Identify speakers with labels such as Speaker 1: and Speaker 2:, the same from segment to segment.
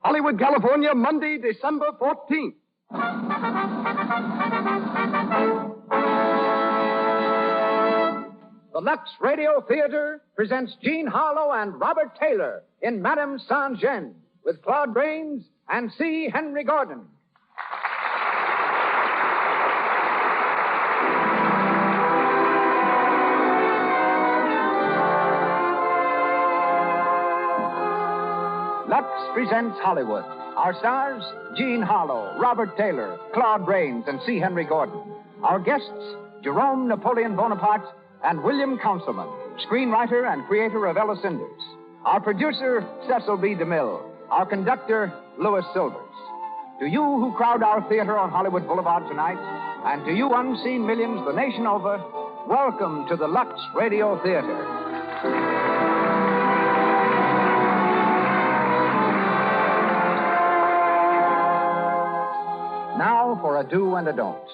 Speaker 1: Hollywood, California, Monday, December 14th. The Lux Radio Theatre presents Jean Harlow and Robert Taylor in Madame Sans-Gêne with Claude Rains and C. Henry Gordon. Lux presents Hollywood. Our stars, Jean Harlow, Robert Taylor, Claude Rains, and C. Henry Gordon. Our guests, Jerome Napoleon Bonaparte and William Councilman, screenwriter and creator of Ella Cinders. Our producer, Cecil B. DeMille. Our conductor, Louis Silvers. To you who crowd our theater on Hollywood Boulevard tonight, and to you unseen millions the nation over, welcome to the Lux Radio Theatre. Now for a do and a don't.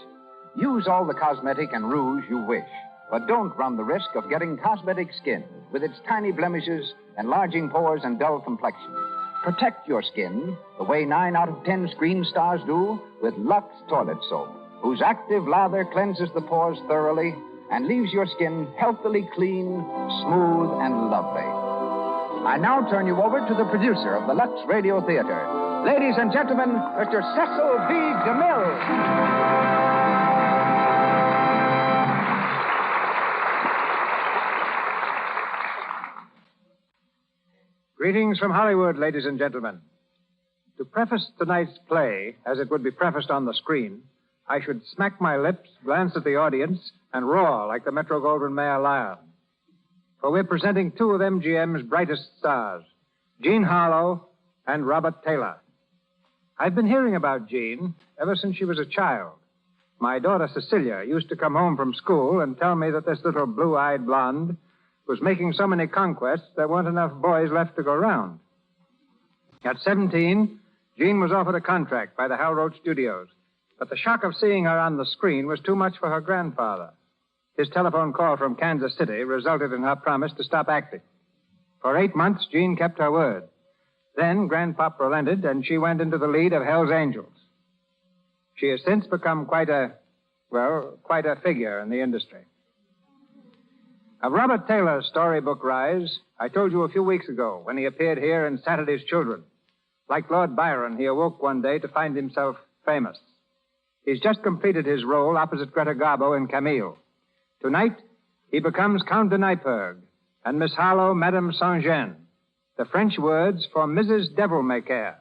Speaker 1: Use all the cosmetic and rouge you wish, but don't run the risk of getting cosmetic skin with its tiny blemishes, enlarging pores, and dull complexion. Protect your skin the way 9 out of 10 screen stars do with Lux Toilet Soap, whose active lather cleanses the pores thoroughly and leaves your skin healthily clean, smooth, and lovely. I now turn you over to the producer of the Lux Radio Theatre. Ladies and gentlemen, Mr. Cecil B. DeMille.
Speaker 2: Greetings from Hollywood, ladies and gentlemen. To preface tonight's play, as it would be prefaced on the screen, I should smack my lips, glance at the audience, and roar like the Metro-Goldwyn-Mayer lion. For we're presenting two of MGM's brightest stars, Jean Harlow and Robert Taylor. I've been hearing about Jean ever since she was a child. My daughter Cecilia used to come home from school and tell me that this little blue-eyed blonde was making so many conquests there weren't enough boys left to go round. At 17, Jean was offered a contract by the Hal Roach Studios, but the shock of seeing her on the screen was too much for her grandfather. His telephone call from Kansas City resulted in her promise to stop acting. For 8 months, Jean kept her word. Then Grandpop relented, and she went into the lead of Hell's Angels. She has since become quite a figure in the industry. Of Robert Taylor's storybook rise, I told you a few weeks ago when he appeared here in Saturday's Children. Like Lord Byron, he awoke one day to find himself famous. He's just completed his role opposite Greta Garbo in Camille. Tonight, he becomes Count de Neipperg and Miss Harlow, Madame Sans-Gêne, the French words for Mrs. Devil-May-Care.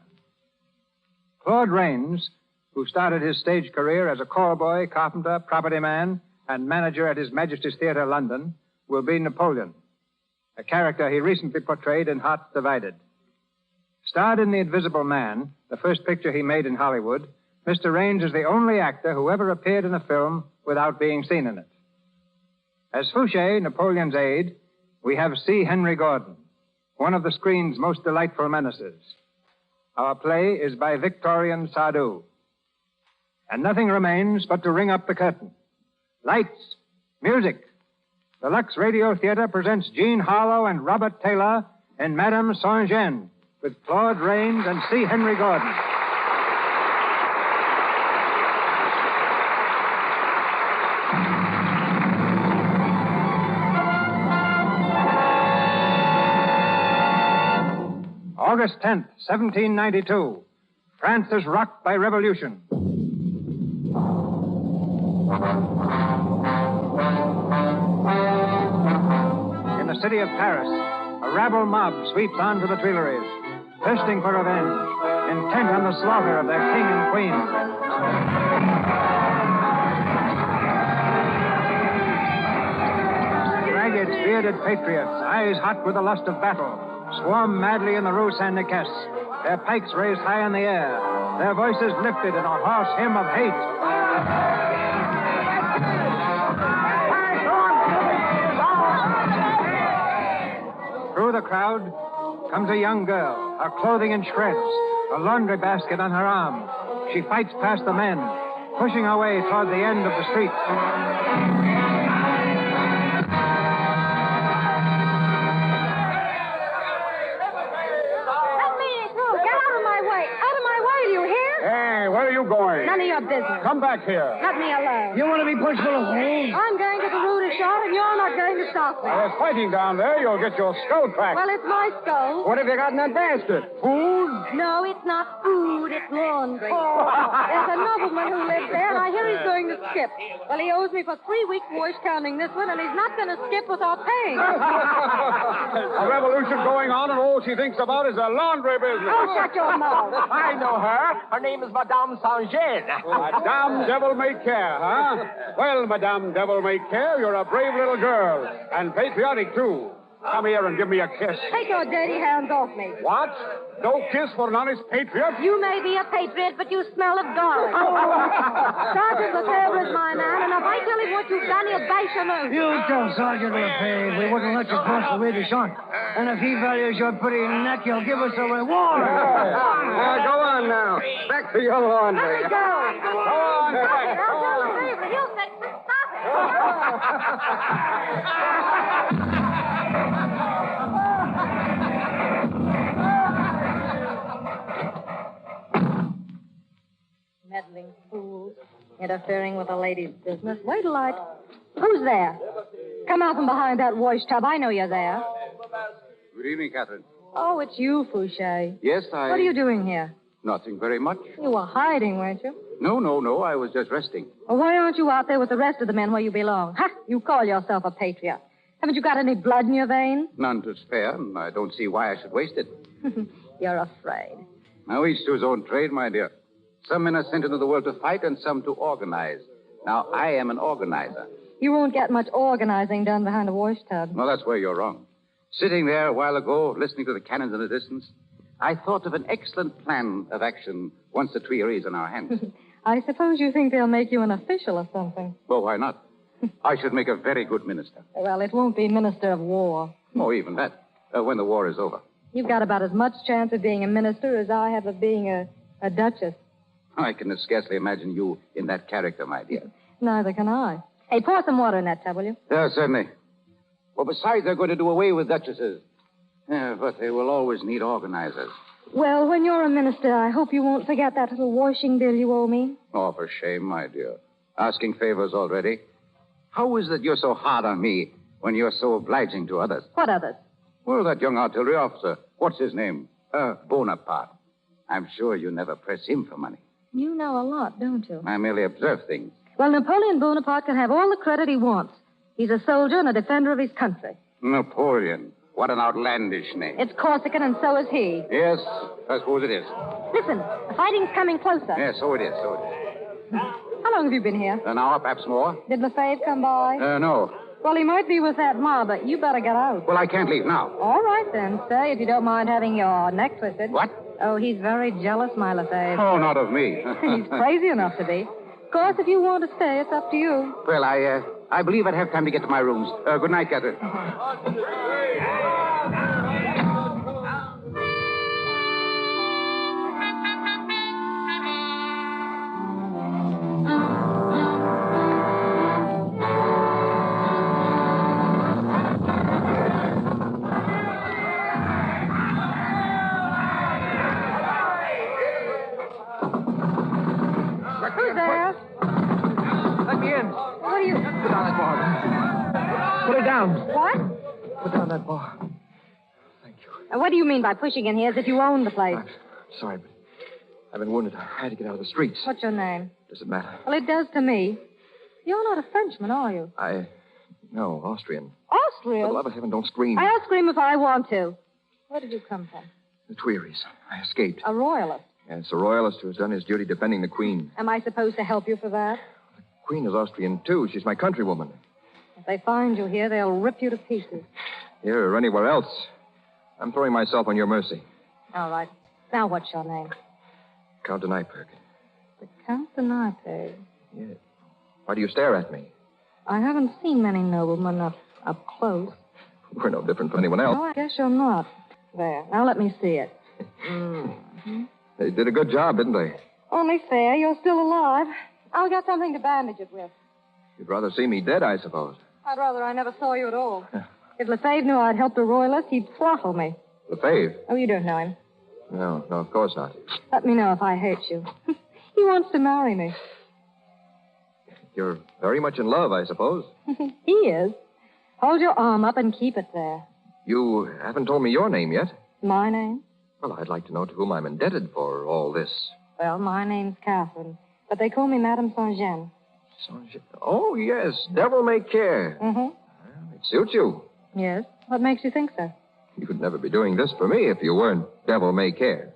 Speaker 2: Claude Rains, who started his stage career as a callboy, carpenter, property man, and manager at His Majesty's Theatre, London, will be Napoleon, a character he recently portrayed in Hearts Divided. Starred in The Invisible Man, the first picture he made in Hollywood, Mr. Rains is the only actor who ever appeared in a film without being seen in it. As Fouché, Napoleon's aide, we have C. Henry Gordon, one of the screen's most delightful menaces. Our play is by Victorian Sardou. And nothing remains but to ring up the curtain. Lights, music. The Lux Radio Theatre presents Jean Harlow and Robert Taylor in Madame Sans-Gêne with Claude Rains and C. Henry Gordon. August 10th, 1792. France is rocked by revolution. In the city of Paris, a rabble mob sweeps onto the Tuileries, thirsting for revenge, intent on the slaughter of their king and queen. Ragged, bearded patriots, eyes hot with the lust of battle, swarm madly in the Rue Saint-Nicaise, their pikes raised high in the air, their voices lifted in a hoarse hymn of hate. Through the crowd comes a young girl, her clothing in shreds, a laundry basket on her arm. She fights past the men, pushing her way toward the end of the street.
Speaker 3: Let me through. Get out of my way. Where are you going?
Speaker 4: None of your business.
Speaker 3: Come back here.
Speaker 4: Let me alone.
Speaker 2: You want to be pushed full of holes?
Speaker 4: I'm going to the rooter shot, and you're not going to stop me.
Speaker 3: There's fighting down there. You'll get your skull cracked.
Speaker 4: Well, it's my skull.
Speaker 3: What have you got in that basket? Food?
Speaker 4: No, it's not food. It's laundry. There's a nobleman who lives there, and I hear he's going to skip. Well, he owes me for 3 weeks' wash counting this one, and he's not going to skip without paying.
Speaker 3: A revolution going on, and all she thinks about is a laundry business.
Speaker 4: Oh, shut your mouth.
Speaker 3: I know her.
Speaker 5: Her name is Madame Sans-Gêne.
Speaker 3: Madame Devil May Care, huh? Well, Madame Devil May Care, you're a brave little girl. And patriotic, too. Come here and give me a kiss.
Speaker 4: Take your dirty hands off me.
Speaker 3: What? No kiss for an honest patriot?
Speaker 4: You may be a patriot, but you smell of garlic. Sergeant Lefebvre is my man, and if I tell him what you've done, he'll bash your nose.
Speaker 2: You tell Sergeant Lefebvre we wouldn't let you cross the way to shot. And if he values your pretty neck, he'll give us a reward.
Speaker 3: Go on now. Back to your laundry.
Speaker 4: Let me go.
Speaker 3: Go on.
Speaker 4: Stop it. I'll tell Lefebvre. He'll fix it. Stop it. Meddling fools. Interfering with a lady's business. Wait till I... Who's there? Come out from behind that wash tub. I know you're there.
Speaker 1: Good evening, Catherine.
Speaker 4: Oh, it's you, Fouché.
Speaker 1: Yes, I...
Speaker 4: What are you doing here?
Speaker 1: Nothing very much.
Speaker 4: You were hiding, weren't you?
Speaker 1: No. I was just resting.
Speaker 4: Well, why aren't you out there with the rest of the men where you belong? Ha! You call yourself a patriot. Haven't you got any blood in your veins?
Speaker 1: None to spare, and I don't see why I should waste it.
Speaker 4: You're afraid.
Speaker 1: Now, each to his own trade, my dear. Some men are sent into the world to fight and some to organize. Now, I am an organizer.
Speaker 4: You won't get much organizing done behind a wash tub.
Speaker 1: Well, that's where you're wrong. Sitting there a while ago, listening to the cannons in the distance, I thought of an excellent plan of action once the Tuileries in our hands.
Speaker 4: I suppose you think they'll make you an official or something.
Speaker 1: Well, why not? I should make a very good minister.
Speaker 4: Well, it won't be Minister of War.
Speaker 1: Oh, even that. When the war is over.
Speaker 4: You've got about as much chance of being a minister as I have of being a duchess.
Speaker 1: I can scarcely imagine you in that character, my dear.
Speaker 4: Neither can I. Hey, pour some water in that tub, will you?
Speaker 1: Yeah, certainly. Well, besides, they're going to do away with duchesses. Yeah, but they will always need organizers.
Speaker 4: Well, when you're a minister, I hope you won't forget that little washing bill you owe me.
Speaker 1: Oh, for shame, my dear. Asking favors already. How is it you're so hard on me when you're so obliging to others?
Speaker 4: What others?
Speaker 1: Well, that young artillery officer. What's his name? Bonaparte. I'm sure you never press him for money.
Speaker 4: You know a lot, don't you?
Speaker 1: I merely observe things.
Speaker 4: Well, Napoleon Bonaparte can have all the credit he wants. He's a soldier and a defender of his country.
Speaker 1: Napoleon. What an outlandish name.
Speaker 4: It's Corsican, and so is he.
Speaker 1: Yes, I suppose it is.
Speaker 4: Listen, the fighting's coming closer.
Speaker 1: Yes, so it is.
Speaker 4: How long have you been here?
Speaker 1: An hour, perhaps more.
Speaker 4: Did Lefebvre come by?
Speaker 1: No.
Speaker 4: Well, he might be with that mob, but you better get out.
Speaker 1: Well, I can't leave now.
Speaker 4: All right, then. Stay if you don't mind having your neck twisted.
Speaker 1: What?
Speaker 4: Oh, he's very jealous, my Lefebvre.
Speaker 1: Oh, not of me.
Speaker 4: He's crazy enough to be. Of course, if you want to stay, it's up to you.
Speaker 1: Well, I believe I'd have time to get to my rooms. Good night, Catherine.
Speaker 4: Who's there?
Speaker 2: Let me in.
Speaker 4: What are you...
Speaker 2: Put down that bar. Put it down.
Speaker 4: What?
Speaker 2: Put down that bar. Thank you.
Speaker 4: What do you mean by pushing in here as if you own the place?
Speaker 2: I'm sorry, but I've been wounded. I had to get out of the streets.
Speaker 4: What's your name?
Speaker 2: Does it matter?
Speaker 4: Well, it does to me. You're not a Frenchman, are you?
Speaker 2: No, Austrian.
Speaker 4: Austrian?
Speaker 2: For the love of heaven, don't scream.
Speaker 4: I'll scream if I want to. Where did you come from?
Speaker 2: The Tuileries. I escaped.
Speaker 4: A royalist.
Speaker 2: Yes, a royalist who has done his duty defending the Queen.
Speaker 4: Am I supposed to help you for that?
Speaker 2: The Queen is Austrian, too. She's my countrywoman.
Speaker 4: If they find you here, they'll rip you to pieces.
Speaker 2: Here or anywhere else. I'm throwing myself on your mercy.
Speaker 4: All right. Now, what's your name?
Speaker 2: Count de Nyperg.
Speaker 4: The Count de Nyperg.
Speaker 2: Yes. Why do you stare at me?
Speaker 4: I haven't seen many noblemen up close.
Speaker 2: We're no different from anyone else.
Speaker 4: No, I guess you're not. There. Now let me see it. Mm-hmm.
Speaker 2: They did a good job, didn't they?
Speaker 4: Only fair. You're still alive. I'll get something to bandage it with.
Speaker 2: You'd rather see me dead, I suppose.
Speaker 4: I'd rather I never saw you at all. If Lefebvre knew I'd helped a royalist, he'd throttle me.
Speaker 2: Lefebvre?
Speaker 4: Oh, you don't know him.
Speaker 2: No, of course not.
Speaker 4: Let me know if I hurt you. He wants to marry me.
Speaker 6: You're very much in love, I suppose.
Speaker 4: He is. Hold your arm up and keep it there.
Speaker 6: You haven't told me your name yet.
Speaker 4: My name?
Speaker 6: Well, I'd like to know to whom I'm indebted for all this.
Speaker 4: Well, my name's Catherine, but they call me Madame Sans-Gêne.
Speaker 6: Oh, yes. Devil may care.
Speaker 4: Mm-hmm.
Speaker 6: Well, it suits you.
Speaker 4: Yes? What makes you think so?
Speaker 6: You'd never be doing this for me if you weren't devil may care.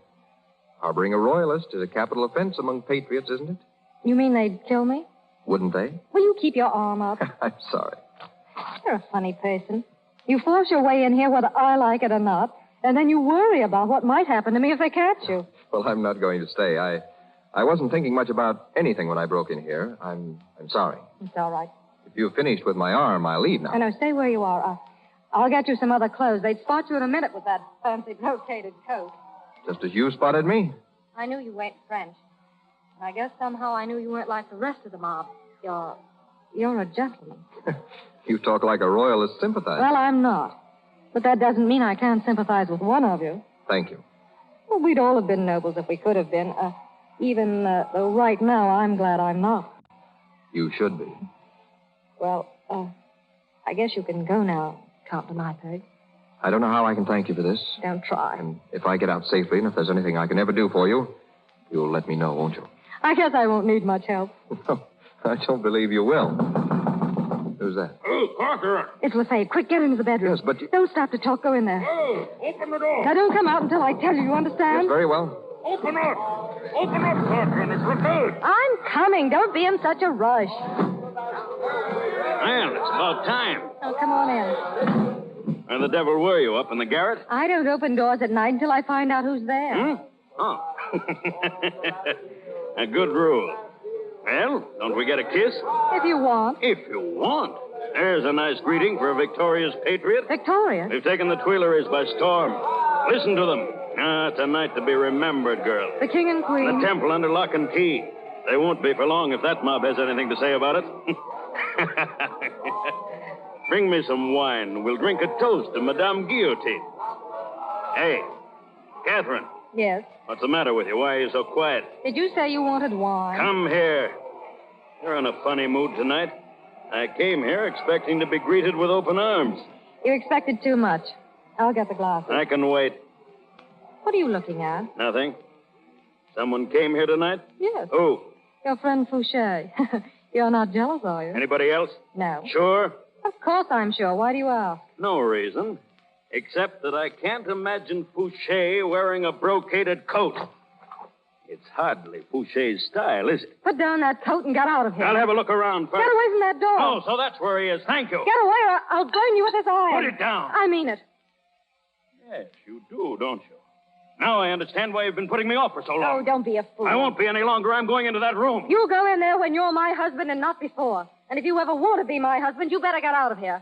Speaker 6: Harboring a royalist is a capital offense among patriots, isn't it?
Speaker 4: You mean they'd kill me?
Speaker 6: Wouldn't they?
Speaker 4: Will you keep your arm up?
Speaker 6: I'm sorry.
Speaker 4: You're a funny person. You force your way in here whether I like it or not, and then you worry about what might happen to me if they catch you.
Speaker 6: Well, I'm not going to stay. I wasn't thinking much about anything when I broke in here. I'm sorry.
Speaker 4: It's all right.
Speaker 6: If you've finished with my arm, I'll leave now.
Speaker 4: Oh, no, stay where you are. I'll get you some other clothes. They'd spot you in a minute with that fancy brocaded coat.
Speaker 6: Just as you spotted me?
Speaker 4: I knew you weren't French. I guess somehow I knew you weren't like the rest of the mob. You're a gentleman.
Speaker 6: You talk like a royalist sympathizer.
Speaker 4: Well, I'm not. But that doesn't mean I can't sympathize with one of you.
Speaker 6: Thank you.
Speaker 4: Well, we'd all have been nobles if we could have been. Even though right now I'm glad I'm not.
Speaker 6: You should be.
Speaker 4: Well, I guess you can go now, Count de Nypeg.
Speaker 6: I don't know how I can thank you for this.
Speaker 4: Don't try.
Speaker 6: And if I get out safely, and if there's anything I can ever do for you, you'll let me know, won't you?
Speaker 4: I guess I won't need much help.
Speaker 6: I don't believe you will. Who's that?
Speaker 3: Oh, Parker.
Speaker 4: It's Lefebvre. Quick, get into the bedroom.
Speaker 6: Yes, but you...
Speaker 4: Don't stop to talk. Go in there.
Speaker 3: Oh, open the door.
Speaker 4: Now, don't come out until I tell you. You understand?
Speaker 6: Yes, very well.
Speaker 3: Open up. Open up, Parker, and it's prepared.
Speaker 4: I'm coming. Don't be in such a rush.
Speaker 7: Well, it's about time.
Speaker 4: Oh, come on in.
Speaker 7: Where the devil were you, up in the garret?
Speaker 4: I don't open doors at night until I find out who's there.
Speaker 7: Oh. A good rule. Well, don't we get a kiss?
Speaker 4: If you want.
Speaker 7: If you want. There's a nice greeting for a victorious patriot.
Speaker 4: Victoria?
Speaker 7: They've taken the Tuileries by storm. Listen to them. Ah, it's a night to be remembered, girl.
Speaker 4: The king and queen.
Speaker 7: The temple under lock and key. They won't be for long if that mob has anything to say about it. Bring me some wine. We'll drink a toast to Madame Guillotine. Hey, Catherine.
Speaker 4: Yes.
Speaker 7: What's the matter with you? Why are you so quiet?
Speaker 4: Did you say you wanted wine?
Speaker 7: Come here. You're in a funny mood tonight. I came here expecting to be greeted with open arms.
Speaker 4: You expected too much. I'll get the glasses.
Speaker 7: I can wait.
Speaker 4: What are you looking at?
Speaker 7: Nothing. Someone came here tonight?
Speaker 4: Yes.
Speaker 7: Who?
Speaker 4: Your friend Hübscher. You're not jealous, are you?
Speaker 7: Anybody else?
Speaker 4: No.
Speaker 7: Sure?
Speaker 4: Of course I'm sure. Why do you ask?
Speaker 7: No reason. Except that I can't imagine Fouché wearing a brocaded coat. It's hardly Fouché's style, is it?
Speaker 4: Put down that coat and get out of here.
Speaker 7: I'll have a look around first.
Speaker 4: Get away from that door.
Speaker 7: Oh, so that's where he is. Thank you.
Speaker 4: Get away or I'll burn you with this iron.
Speaker 7: Put it down.
Speaker 4: I mean it.
Speaker 7: Yes, you do, don't you? Now I understand why you've been putting me off for so long.
Speaker 4: Oh, don't be a fool.
Speaker 7: I won't be any longer. I'm going into that room.
Speaker 4: You go in there when you're my husband and not before. And if you ever want to be my husband, you better get out of here.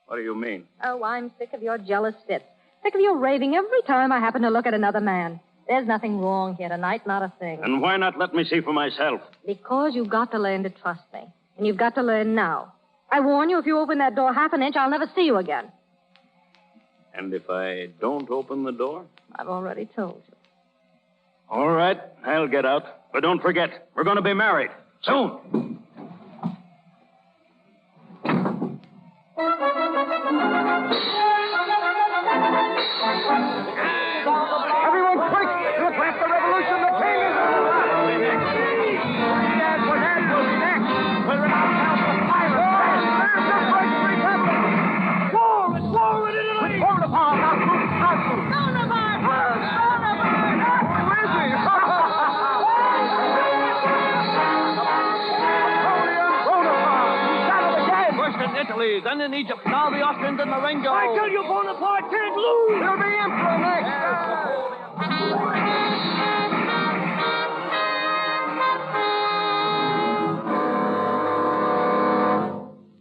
Speaker 7: What do you mean?
Speaker 4: Oh, I'm sick of your jealous fits. Sick of your raving every time I happen to look at another man. There's nothing wrong here tonight, not a thing.
Speaker 7: And why not let me see for myself?
Speaker 4: Because you've got to learn to trust me. And you've got to learn now. I warn you, if you open that door half an inch, I'll never see you again.
Speaker 7: And if I don't open the door?
Speaker 4: I've already told you.
Speaker 7: All right, I'll get out. But don't forget, we're going to be married. Soon.
Speaker 3: Everyone quick! Look, after the revolution, the king is Yes, what that was next. We're about to have the fire. There's a breakthrough happening. War! It's war in Italy! Hold upon our troops, our troops. Bonaparte! Bonaparte! Who is he? Napoleon Bonaparte! He's done it again!
Speaker 5: First in Italy, then in Egypt, now the Austrians in Marengo.
Speaker 3: I tell you, Bonaparte can't lose! He'll be emperor next!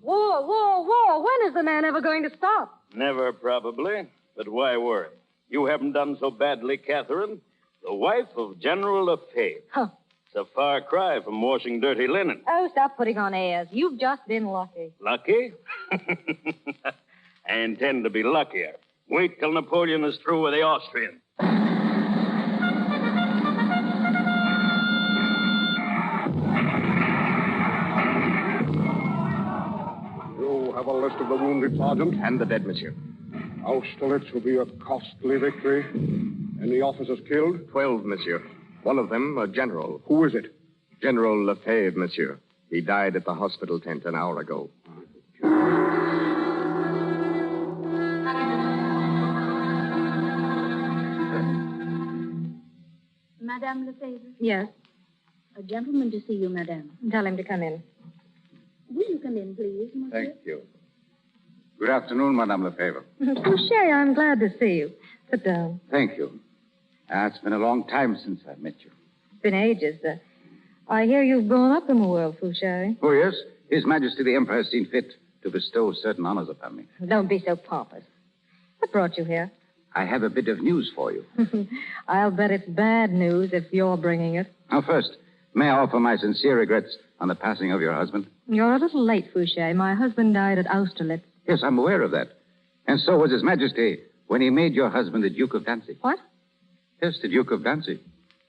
Speaker 4: War. When is the man ever going to stop?
Speaker 7: Never, probably. But why worry? You haven't done so badly, Catherine. The wife of General Lefebvre.
Speaker 4: Huh.
Speaker 7: It's a far cry from washing dirty linen.
Speaker 4: Oh, stop putting on airs. You've just been lucky.
Speaker 7: Lucky? I intend to be luckier. Wait till Napoleon is through with the Austrians.
Speaker 8: of the wounded, Sergeant?
Speaker 6: And the dead, monsieur.
Speaker 8: Austerlitz will be a costly victory. Any officers killed?
Speaker 6: 12, monsieur. One of them, a general.
Speaker 8: Who is it?
Speaker 6: General Lefebvre, monsieur. He died at the hospital tent an hour ago.
Speaker 9: Madame Lefebvre?
Speaker 4: Yes.
Speaker 9: A gentleman to see you, madame.
Speaker 4: Tell him to come in.
Speaker 9: Will you come in, please, monsieur?
Speaker 10: Thank you. Good afternoon, Madame Lefebvre.
Speaker 4: Fouché, I'm glad to see you. Sit down.
Speaker 10: Thank you. It's been a long time since I met you.
Speaker 4: It's been ages. I hear you've grown up in the world, Fouché.
Speaker 10: Oh, yes. His Majesty the Emperor has seen fit to bestow certain honors upon me.
Speaker 4: Don't be so pompous. What brought you here?
Speaker 10: I have a bit of news for you.
Speaker 4: I'll bet it's bad news if you're bringing it.
Speaker 10: Now, first, may I offer my sincere regrets on the passing of your husband?
Speaker 4: You're a little late, Fouché. My husband died at Austerlitz.
Speaker 10: Yes, I'm aware of that. And so was His Majesty when he made your husband the Duke of Danzig.
Speaker 4: What?
Speaker 10: Yes, the Duke of Danzig.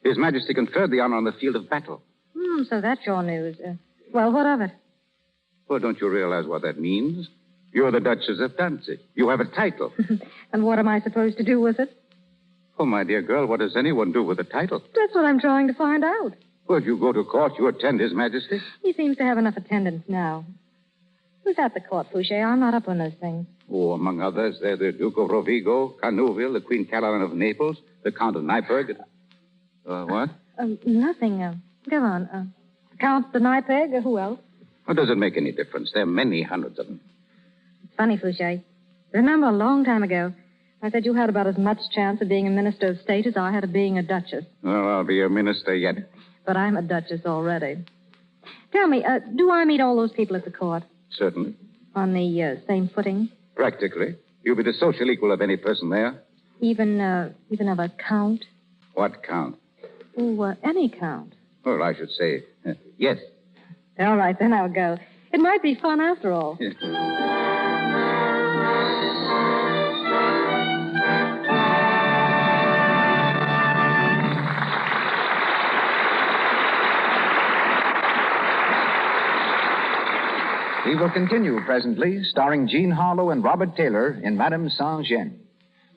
Speaker 10: His Majesty conferred the honor on the field of battle.
Speaker 4: So that's your news. Well, what of it?
Speaker 10: Well, don't you realize what that means? You're the Duchess of Danzig. You have a title.
Speaker 4: And what am I supposed to do with it?
Speaker 10: Oh, my dear girl, what does anyone do with a title?
Speaker 4: That's what I'm trying to find out.
Speaker 10: Well, you go to court, you attend His Majesty.
Speaker 4: He seems to have enough attendance now. Who's at the court, Fouché? I'm not up on those things.
Speaker 10: Oh, among others, they're the Duke of Rovigo, Carnouville, the Queen Caroline of Naples, the Count of Nyberg. What?
Speaker 4: Nothing. Go on. Count the Nyberg, who else?
Speaker 10: Well, does it make any difference? There are many hundreds of them.
Speaker 4: It's funny, Fouché. Remember a long time ago, I said you had about as much chance of being a minister of state as I had of being a duchess.
Speaker 10: Well, I'll be a minister yet.
Speaker 4: But I'm a duchess already. Tell me, do I meet all those people at the court?
Speaker 10: Certainly.
Speaker 4: On the same footing?
Speaker 10: Practically. You'll be the social equal of any person there.
Speaker 4: Even of a count?
Speaker 10: What count?
Speaker 4: Oh, any count.
Speaker 10: Well, I should say, yes.
Speaker 4: All right, then I'll go. It might be fun after all.
Speaker 1: We will continue presently, starring Jean Harlow and Robert Taylor in Madame Sans-Gêne.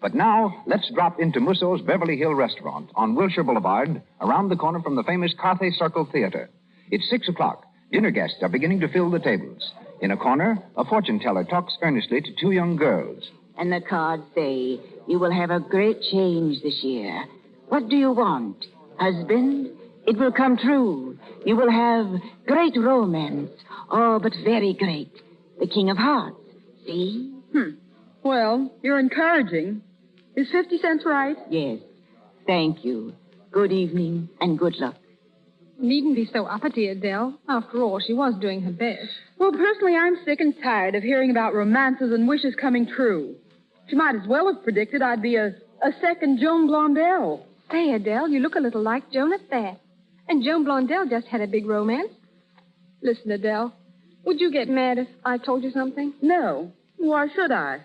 Speaker 1: But now, let's drop into Musso's Beverly Hill Restaurant on Wilshire Boulevard, around the corner from the famous Carthay Circle Theatre. It's 6 o'clock. Dinner guests are beginning to fill the tables. In a corner, a fortune teller talks earnestly to two young girls.
Speaker 11: And the cards say, you will have a great change this year. What do you want? Husband? It will come true. You will have great romance. Oh, but very great. The King of Hearts. See?
Speaker 12: Well, you're encouraging. Is 50 cents right?
Speaker 11: Yes. Thank you. Good evening and good luck.
Speaker 4: Needn't be so uppity, Adele. After all, she was doing her best.
Speaker 12: Well, personally, I'm sick and tired of hearing about romances and wishes coming true. She might as well have predicted I'd be a second Joan Blondell.
Speaker 4: Say, Adele, you look a little like Joan at that. And Joan Blondell just had a big romance. Listen, Adele, would you get mad if I told you something?
Speaker 12: No. Why should I?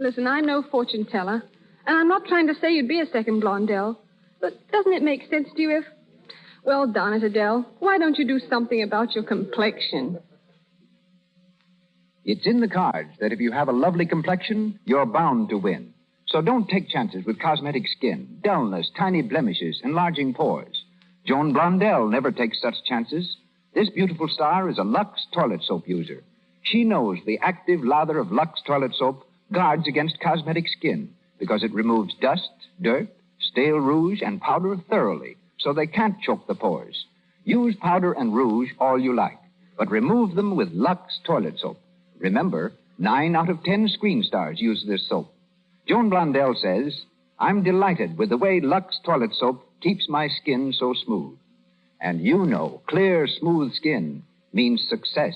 Speaker 4: Listen, I'm no fortune teller, and I'm not trying to say you'd be a second Blondell, but doesn't it make sense to you if... Well, darn it, Adele, why don't you do something about your complexion?
Speaker 1: It's in the cards that if you have a lovely complexion, you're bound to win. So don't take chances with cosmetic skin, dullness, tiny blemishes, enlarging pores. Joan Blondell never takes such chances. This beautiful star is a Lux toilet soap user. She knows the active lather of Lux toilet soap guards against cosmetic skin because it removes dust, dirt, stale rouge, and powder thoroughly, so they can't choke the pores. Use powder and rouge all you like, but remove them with Lux toilet soap. Remember, 9 out of 10 screen stars use this soap. Joan Blondell says, I'm delighted with the way Lux toilet soap keeps my skin so smooth. And you know, clear, smooth skin means success,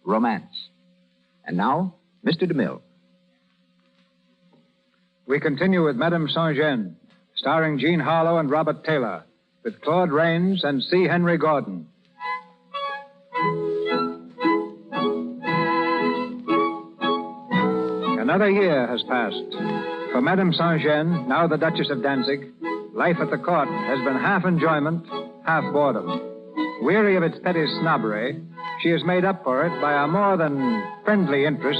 Speaker 1: romance. And now, Mr. DeMille.
Speaker 2: We continue with Madame Sans-Gêne, starring Jean Harlow and Robert Taylor, with Claude Rains and C. Henry Gordon. Another year has passed. For Madame Sans-Gêne, now the Duchess of Danzig, life at the court has been half enjoyment, half boredom. Weary of its petty snobbery, she has made up for it by a more than friendly interest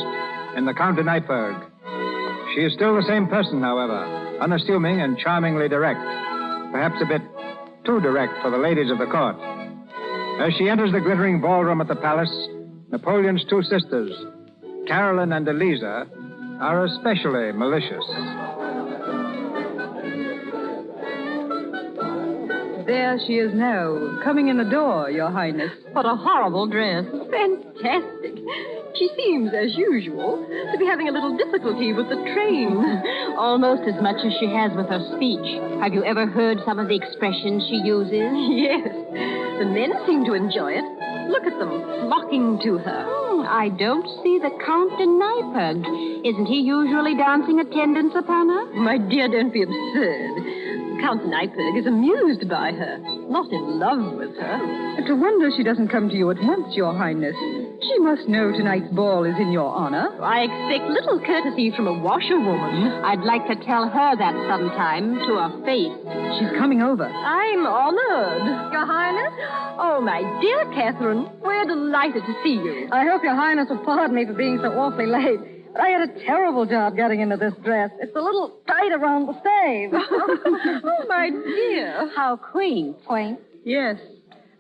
Speaker 2: in the Count de Neipperg. She is still the same person, however, unassuming and charmingly direct, perhaps a bit too direct for the ladies of the court. As she enters the glittering ballroom at the palace, Napoleon's two sisters, Caroline and Eliza, are especially malicious.
Speaker 12: There she is now, coming in the door, Your Highness.
Speaker 4: What a horrible dress. Fantastic. She seems, as usual, to be having a little difficulty with the train.
Speaker 11: Almost as much as she has with her speech. Have you ever heard some of the expressions she uses?
Speaker 4: Yes. The men seem to enjoy it. Look at them, flocking to her.
Speaker 11: I don't see the Count de Neipperg. Isn't he usually dancing attendance upon her?
Speaker 4: My dear, don't be absurd. Count Neipperg is amused by her, not in love with her.
Speaker 12: To wonder she doesn't come to you at once, Your Highness. She must know tonight's ball is in your honor.
Speaker 4: I expect little courtesy from a washerwoman.
Speaker 11: I'd like to tell her that sometime to her face.
Speaker 12: She's coming over.
Speaker 4: I'm honored. Your Highness? Oh, my dear Catherine, we're delighted to see you.
Speaker 13: I hope Your Highness will pardon me for being so awfully late. But I had a terrible job getting into this dress. It's a little tight around the stave.
Speaker 4: Oh, my dear.
Speaker 13: How quaint. Quaint?
Speaker 12: Yes.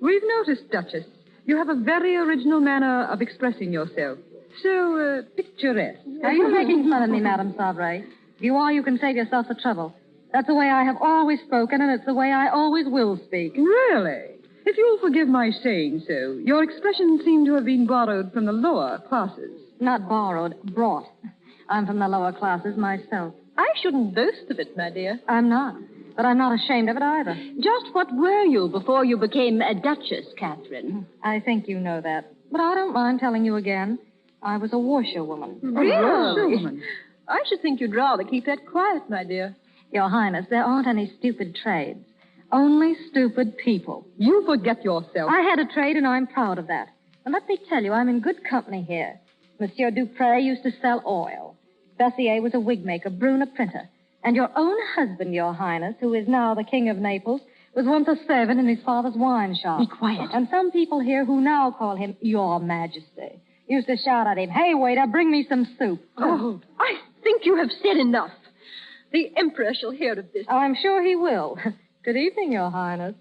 Speaker 12: We've noticed, Duchess. You have a very original manner of expressing yourself. So, picturesque.
Speaker 13: Are you making fun of me, Madame Sans-Gêne? If you are, you can save yourself the trouble. That's the way I have always spoken, and it's the way I always will speak.
Speaker 12: Really? If you'll forgive my saying so, your expressions seem to have been borrowed from the lower classes.
Speaker 13: Not borrowed, brought. I'm from the lower classes myself.
Speaker 4: I shouldn't boast of it, my dear.
Speaker 13: I'm not. But I'm not ashamed of it either.
Speaker 11: Just what were you before you became a duchess, Catherine?
Speaker 13: I think you know that. But I don't mind telling you again. I was a washerwoman.
Speaker 4: Really?
Speaker 12: Washerwoman.
Speaker 4: I should think you'd rather keep that quiet, my dear.
Speaker 13: Your Highness, there aren't any stupid trades. Only stupid people.
Speaker 12: You forget yourself.
Speaker 13: I had a trade, and I'm proud of that. And let me tell you, I'm in good company here. Monsieur Dupré used to sell oil. Bessier was a wig maker, Brune a printer. And your own husband, Your Highness, who is now the King of Naples, was once a servant in his father's wine shop.
Speaker 11: Be quiet.
Speaker 13: And some people here who now call him Your Majesty used to shout at him, "Hey, waiter, bring me some soup."
Speaker 4: Oh, I think you have said enough. The Emperor shall hear of this.
Speaker 13: Oh, I'm sure he will. Good evening, Your Highness.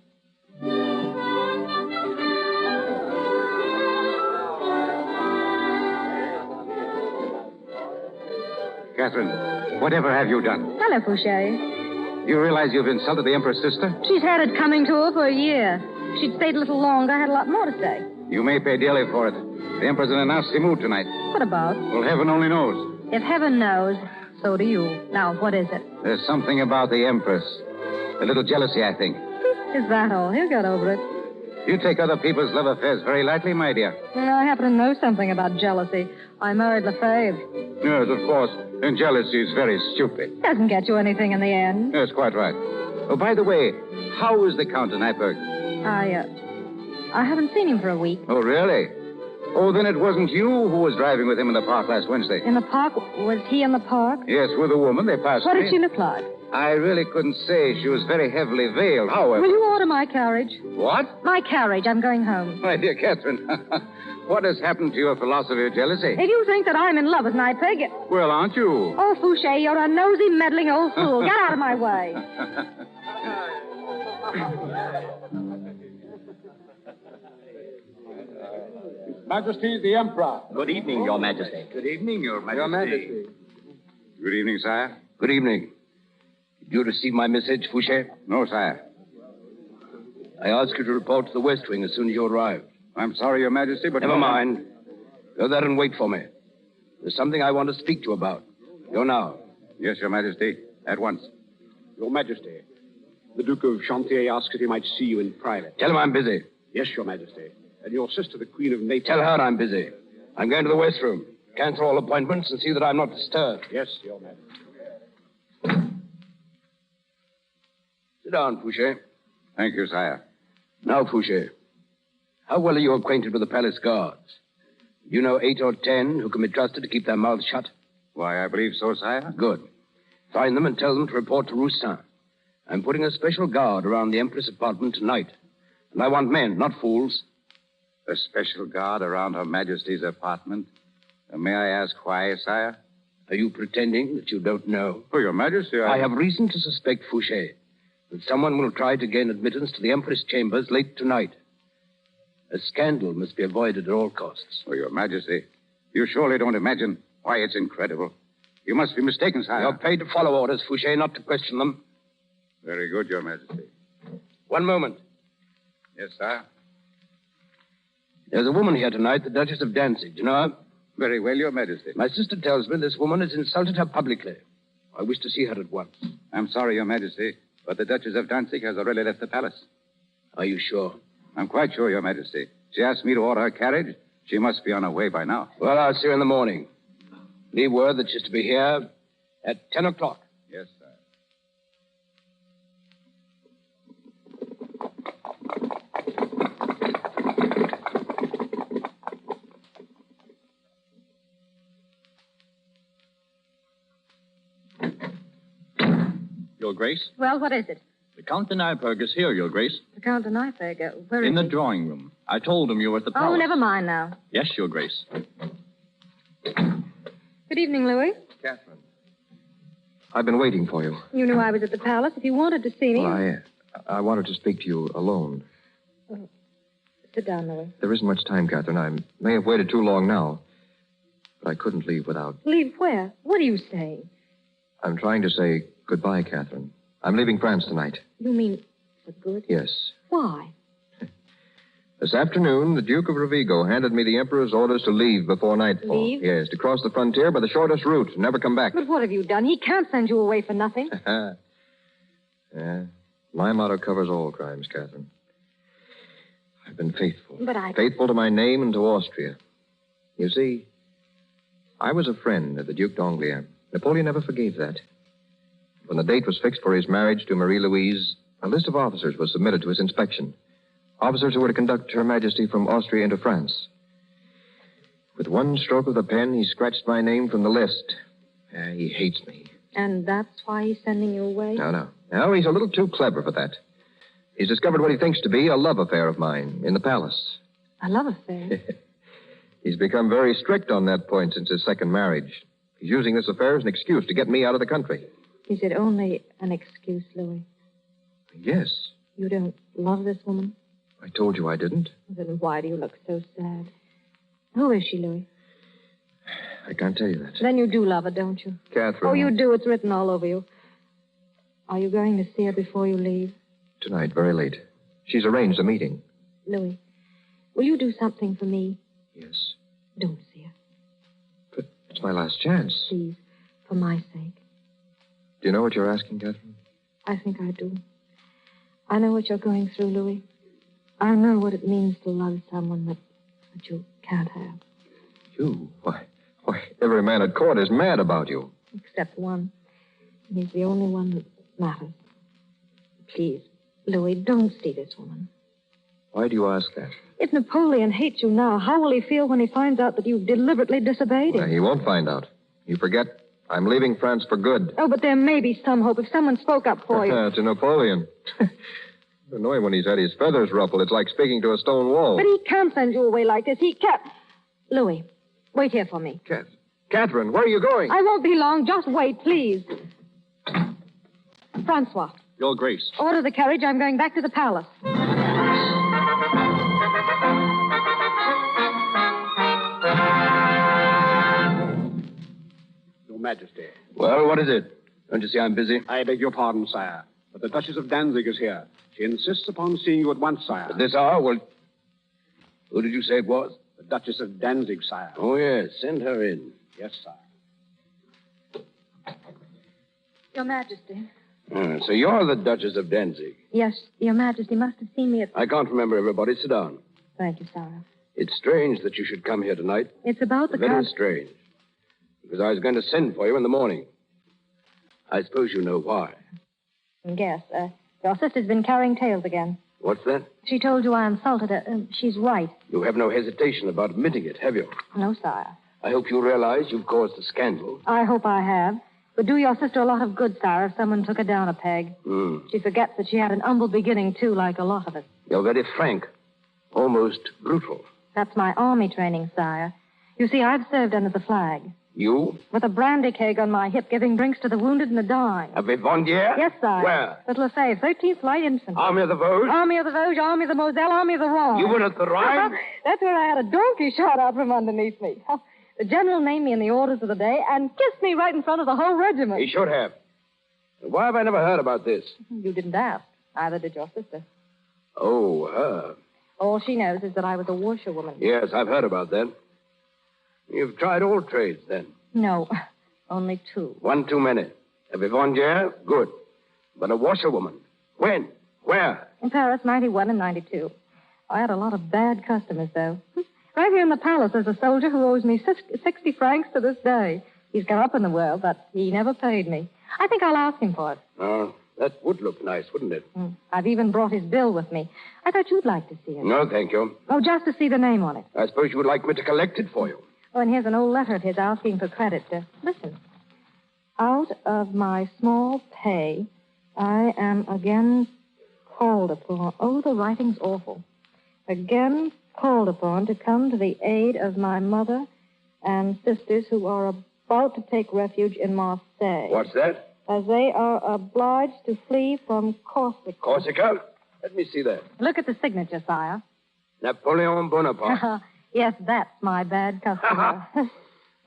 Speaker 10: Catherine, whatever have you done?
Speaker 13: Hello, Fouché.
Speaker 10: You realize you've insulted the Emperor's sister?
Speaker 13: She's had it coming to her for a year. If she'd stayed a little longer, I had a lot more to say.
Speaker 10: You may pay dearly for it. The Emperor's in a nasty mood tonight.
Speaker 13: What about?
Speaker 10: Well, heaven only knows.
Speaker 13: If heaven knows, so do you. Now, what is it?
Speaker 10: There's something about the Empress. A little jealousy, I think.
Speaker 13: Is that all? He'll get over it.
Speaker 10: You take other people's love affairs very lightly, my dear.
Speaker 13: I happen to know something about jealousy. I married Lefebvre.
Speaker 10: Yes, of course. And jealousy is very stupid.
Speaker 13: Doesn't get you anything in the end.
Speaker 10: Yes, quite right. Oh, by the way, how is the Count de Neipperg?
Speaker 13: I haven't seen him for a week.
Speaker 10: Oh, really? Oh, then it wasn't you who was driving with him in the park last Wednesday.
Speaker 13: In the park? Was he in the park?
Speaker 10: Yes, with a woman. They passed
Speaker 13: What
Speaker 10: me.
Speaker 13: did she look like?
Speaker 10: I really couldn't say. She was very heavily veiled, however.
Speaker 13: Will you order my carriage?
Speaker 10: What?
Speaker 13: My carriage. I'm going home.
Speaker 10: My dear Catherine, what has happened to your philosophy of jealousy?
Speaker 13: If you think that I'm in love with Neipperg...
Speaker 10: Well, aren't you?
Speaker 13: Oh, Fouché, you're a nosy, meddling old fool. Get out of my way.
Speaker 8: Majesty, the Emperor.
Speaker 5: Good evening, Your Majesty.
Speaker 10: Good evening, Your Majesty.
Speaker 8: Your Majesty.
Speaker 10: Good evening, sire.
Speaker 5: Good evening. Did you receive my message, Fouché?
Speaker 10: No, sire.
Speaker 5: I asked you to report to the West Wing as soon as you arrived.
Speaker 10: I'm sorry, Your Majesty, but...
Speaker 5: Never mind. Go there and wait for me. There's something I want to speak to you about. Go now.
Speaker 10: Yes, Your Majesty. At once.
Speaker 8: Your Majesty, the Duke of Chantier asked if he might see you in private.
Speaker 5: Tell him I'm busy.
Speaker 8: Yes, Your Majesty. And your sister, the Queen of Naples...
Speaker 5: Tell her I'm busy. I'm going to the West Room. Cancel all appointments and see that I'm not disturbed.
Speaker 8: Yes, Your Majesty.
Speaker 5: Sit down, Fouché.
Speaker 10: Thank you, sire.
Speaker 5: Now, Fouché, how well are you acquainted with the palace guards? You know 8 or 10 who can be trusted to keep their mouths shut?
Speaker 10: Why, I believe so, sire.
Speaker 5: Good. Find them and tell them to report to Roussin. I'm putting a special guard around the Empress' apartment tonight. And I want men, not fools.
Speaker 10: A special guard around Her Majesty's apartment? May I ask why, sire?
Speaker 5: Are you pretending that you don't know?
Speaker 10: Oh, Your Majesty,
Speaker 5: I have reason to suspect, Fouché, that someone will try to gain admittance to the Empress' chambers late tonight. A scandal must be avoided at all costs.
Speaker 10: Oh, Your Majesty, you surely don't imagine why it's incredible. You must be mistaken, sire.
Speaker 5: You're paid to follow orders, Fouché, not to question them.
Speaker 10: Very good, Your Majesty.
Speaker 5: One moment.
Speaker 10: Yes, sire.
Speaker 5: There's a woman here tonight, the Duchess of Danzig. Do you know her?
Speaker 10: Very well, Your Majesty.
Speaker 5: My sister tells me this woman has insulted her publicly. I wish to see her at once.
Speaker 10: I'm sorry, Your Majesty, but the Duchess of Danzig has already left the palace.
Speaker 5: Are you sure?
Speaker 10: I'm quite sure, Your Majesty. She asked me to order her carriage. She must be on her way by now.
Speaker 5: Well, I'll see her in the morning. Leave word that she's to be here at 10 o'clock.
Speaker 10: Yes, sir.
Speaker 14: Your Grace?
Speaker 13: Well, what is it?
Speaker 14: The Count de Nyberg is here, Your Grace.
Speaker 13: The Count de Nyberg. Where is
Speaker 14: In the
Speaker 13: he?
Speaker 14: drawing room. I told him you were at the palace.
Speaker 13: Oh, never mind now.
Speaker 14: Yes, Your Grace.
Speaker 13: Good evening, Louis.
Speaker 6: Catherine. I've been waiting for you.
Speaker 13: You knew I was at the palace. If you wanted to see me...
Speaker 6: Well, I wanted to speak to you alone.
Speaker 13: Oh, sit down, Louis.
Speaker 6: There isn't much time, Catherine. I may have waited too long now. But I couldn't leave without...
Speaker 13: Leave where? What are you saying?
Speaker 6: I'm trying to say goodbye, Catherine. I'm leaving France tonight.
Speaker 13: You mean for good?
Speaker 6: Yes.
Speaker 13: Why?
Speaker 6: This afternoon, the Duke of Rovigo handed me the Emperor's orders to leave before nightfall.
Speaker 13: Leave?
Speaker 6: Yes, to cross the frontier by the shortest route and never come back.
Speaker 13: But what have you done? He can't send you away for nothing.
Speaker 6: Yeah. My motto covers all crimes, Catherine. I've been faithful.
Speaker 13: But
Speaker 6: Faithful to my name and to Austria. You see, I was a friend of the Duc d'Angoulême. Napoleon never forgave that. When the date was fixed for his marriage to Marie-Louise, a list of officers was submitted to his inspection. Officers who were to conduct Her Majesty from Austria into France. With one stroke of the pen, he scratched my name from the list. He hates me.
Speaker 13: And that's why he's sending you away?
Speaker 6: No. No, he's a little too clever for that. He's discovered what he thinks to be a love affair of mine in the palace.
Speaker 13: A love affair?
Speaker 6: He's become very strict on that point since his second marriage. He's using this affair as an excuse to get me out of the country.
Speaker 13: Is it only an excuse, Louis?
Speaker 6: Yes.
Speaker 13: You don't love this woman?
Speaker 6: I told you I didn't.
Speaker 13: Then why do you look so sad? Who is she, Louis?
Speaker 6: I can't tell you that.
Speaker 13: Then you do love her, don't you?
Speaker 6: Catherine.
Speaker 13: Oh, you do. It's written all over you. Are you going to see her before you leave?
Speaker 6: Tonight, very late. She's arranged a meeting.
Speaker 13: Louis, will you do something for me?
Speaker 6: Yes.
Speaker 13: Don't see her.
Speaker 6: But it's my last chance.
Speaker 13: Please, for my sake.
Speaker 6: Do you know what you're asking, Catherine?
Speaker 13: I think I do. I know what you're going through, Louis. I know what it means to love someone that you can't have.
Speaker 6: You? Why, every man at court is mad about you.
Speaker 13: Except one. And he's the only one that matters. Please, Louis, don't see this woman.
Speaker 6: Why do you ask that?
Speaker 13: If Napoleon hates you now, how will he feel when he finds out that you've deliberately disobeyed him?
Speaker 6: He won't find out. You forget, I'm leaving France for good.
Speaker 13: Oh, but there may be some hope if someone spoke up for you.
Speaker 6: To Napoleon. You know him when he's had his feathers ruffled. It's like speaking to a stone wall.
Speaker 13: But he can't send you away like this. He can't. Louis, wait here for me.
Speaker 6: Catherine, where are you going?
Speaker 13: I won't be long. Just wait, please. Francois.
Speaker 14: Your Grace.
Speaker 13: Order the carriage. I'm going back to the palace.
Speaker 8: Your Majesty.
Speaker 5: Well, what is it? Don't you see I'm busy?
Speaker 8: I beg your pardon, sire. But the Duchess of Danzig is here. She insists upon seeing you at once, sire.
Speaker 5: At this hour? Well, who did you say it was?
Speaker 8: The Duchess of Danzig, sire.
Speaker 5: Oh, yes. Send her in.
Speaker 8: Yes, sire.
Speaker 13: Your Majesty.
Speaker 5: So you're the Duchess of Danzig.
Speaker 13: Yes, Your Majesty must have seen me at...
Speaker 5: I can't remember everybody. Sit down.
Speaker 13: Thank you, sire.
Speaker 5: It's strange that you should come here tonight.
Speaker 13: It's about the
Speaker 5: Very strange. Because I was going to send for you in the morning. I suppose you know why.
Speaker 13: Yes, your sister's been carrying tales again.
Speaker 5: What's that?
Speaker 13: She told you I insulted her. She's right.
Speaker 5: You have no hesitation about admitting it, have you?
Speaker 13: No, sire.
Speaker 5: I hope you realize you've caused a scandal.
Speaker 13: I hope I have. But do your sister a lot of good, sire, if someone took her down a peg. She forgets that she had an humble beginning, too, like a lot of us.
Speaker 5: You're very frank. Almost brutal.
Speaker 13: That's my army training, sire. You see, I've served under the flag.
Speaker 5: You?
Speaker 13: With a brandy keg on my hip, giving drinks to the wounded and the dying.
Speaker 5: A vivandière?
Speaker 13: Yes, sire.
Speaker 5: Where?
Speaker 13: At Lefebvre, 13th Light Infantry.
Speaker 5: Army of the Vosges?
Speaker 13: Army of the Vosges, Army of the Moselle, Army of the Rhine.
Speaker 5: You were at the Rhine?
Speaker 13: That's where I had a donkey shot out from underneath me. The general named me in the orders of the day and kissed me right in front of the whole regiment.
Speaker 5: He should have. Why have I never heard about this?
Speaker 13: You didn't ask. Either did your sister.
Speaker 5: Oh, her.
Speaker 13: All she knows is that I was a washerwoman.
Speaker 5: Yes, I've heard about that. You've tried all trades, then?
Speaker 13: No, only two.
Speaker 5: One too many. A vivandière? Good. But a washerwoman? When? Where?
Speaker 13: In Paris, 91 and 92. I had a lot of bad customers, though. Right here in the palace, there's a soldier who owes me 60 francs to this day. He's gone up in the world, but he never paid me. I think I'll ask him for it.
Speaker 5: Oh, that would look nice, wouldn't it?
Speaker 13: I've even brought his bill with me. I thought you'd like to see it.
Speaker 5: No, thank you.
Speaker 13: Oh, just to see the name on it.
Speaker 5: I suppose you would like me to collect it for you.
Speaker 13: Oh, and here's an old letter of his asking for credit. Listen. Out of my small pay, I am again called upon. Oh, the writing's awful. Again called upon to come to the aid of my mother and sisters who are about to take refuge in Marseille.
Speaker 5: What's that?
Speaker 13: As they are obliged to flee from Corsica.
Speaker 5: Corsica? Let me see that.
Speaker 13: Look at the signature, sire.
Speaker 5: Napoleon Bonaparte.
Speaker 13: Yes, that's my bad customer.